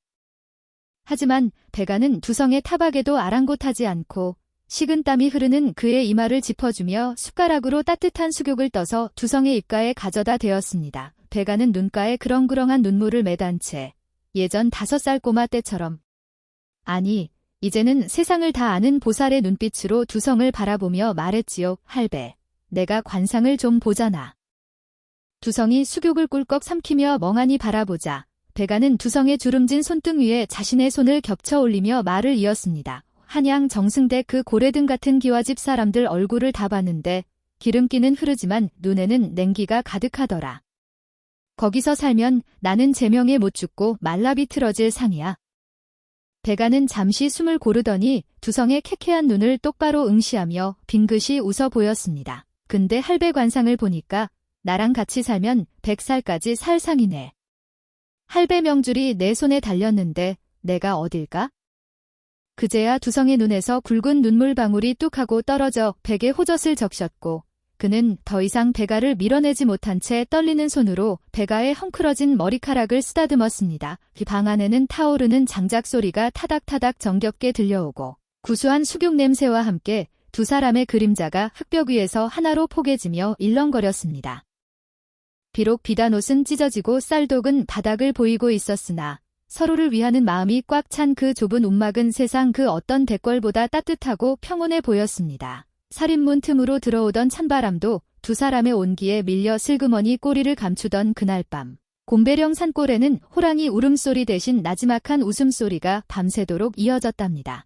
하지만 배가는 두성의 타박에도 아랑곳하지 않고 식은땀이 흐르는 그의 이마를 짚어주며 숟가락으로 따뜻한 수육을 떠서 두성의 입가에 가져다 대었습니다. 배가는 눈가에 그렁그렁한 눈물을 매단 채 예전 5살 꼬마 때처럼 아니 이제는 세상을 다 아는 보살의 눈빛으로 두성을 바라보며 말했지요. 할배, 내가 관상을 좀 보자나. 두성이 수육을 꿀꺽 삼키며 멍하니 바라보자 배가는 두성의 주름진 손등 위에 자신의 손을 겹쳐 올리며 말을 이었습니다. 한양 정승대 그 고래등 같은 기와집 사람들 얼굴을 다 봤는데 기름기는 흐르지만 눈에는 냉기가 가득하더라. 거기서 살면 나는 제명에 못 죽고 말라 비틀어질 상이야. 배가는 잠시 숨을 고르더니 두성의 쾌쾌한 눈을 똑바로 응시하며 빙긋이 웃어 보였습니다. 근데 할배 관상을 보니까 나랑 같이 살면 100살까지 살 상이네. 할배 명줄이 내 손에 달렸는데 내가 어딜까? 그제야 두성의 눈에서 굵은 눈물방울이 뚝 하고 떨어져 백에 호젓을 적셨고 그는 더 이상 베가를 밀어내지 못한 채 떨리는 손으로 베가의 헝클어진 머리카락을 쓰다듬었습니다. 방 안에는 타오르는 장작 소리가 타닥타닥 정겹게 들려오고 구수한 수육 냄새와 함께 두 사람의 그림자가 흙벽 위에서 하나로 포개지며 일렁거렸습니다. 비록 비단옷은 찢어지고 쌀독은 바닥을 보이고 있었으나 서로를 위하는 마음이 꽉 찬 그 좁은 움막은 세상 그 어떤 대궐보다 따뜻하고 평온해 보였습니다. 살인문 틈으로 들어오던 찬바람도 두 사람의 온기에 밀려 슬그머니 꼬리를 감추던 그날 밤, 곰배령 산골에는 호랑이 울음소리 대신 나지막한 웃음소리가 밤새도록 이어졌답니다.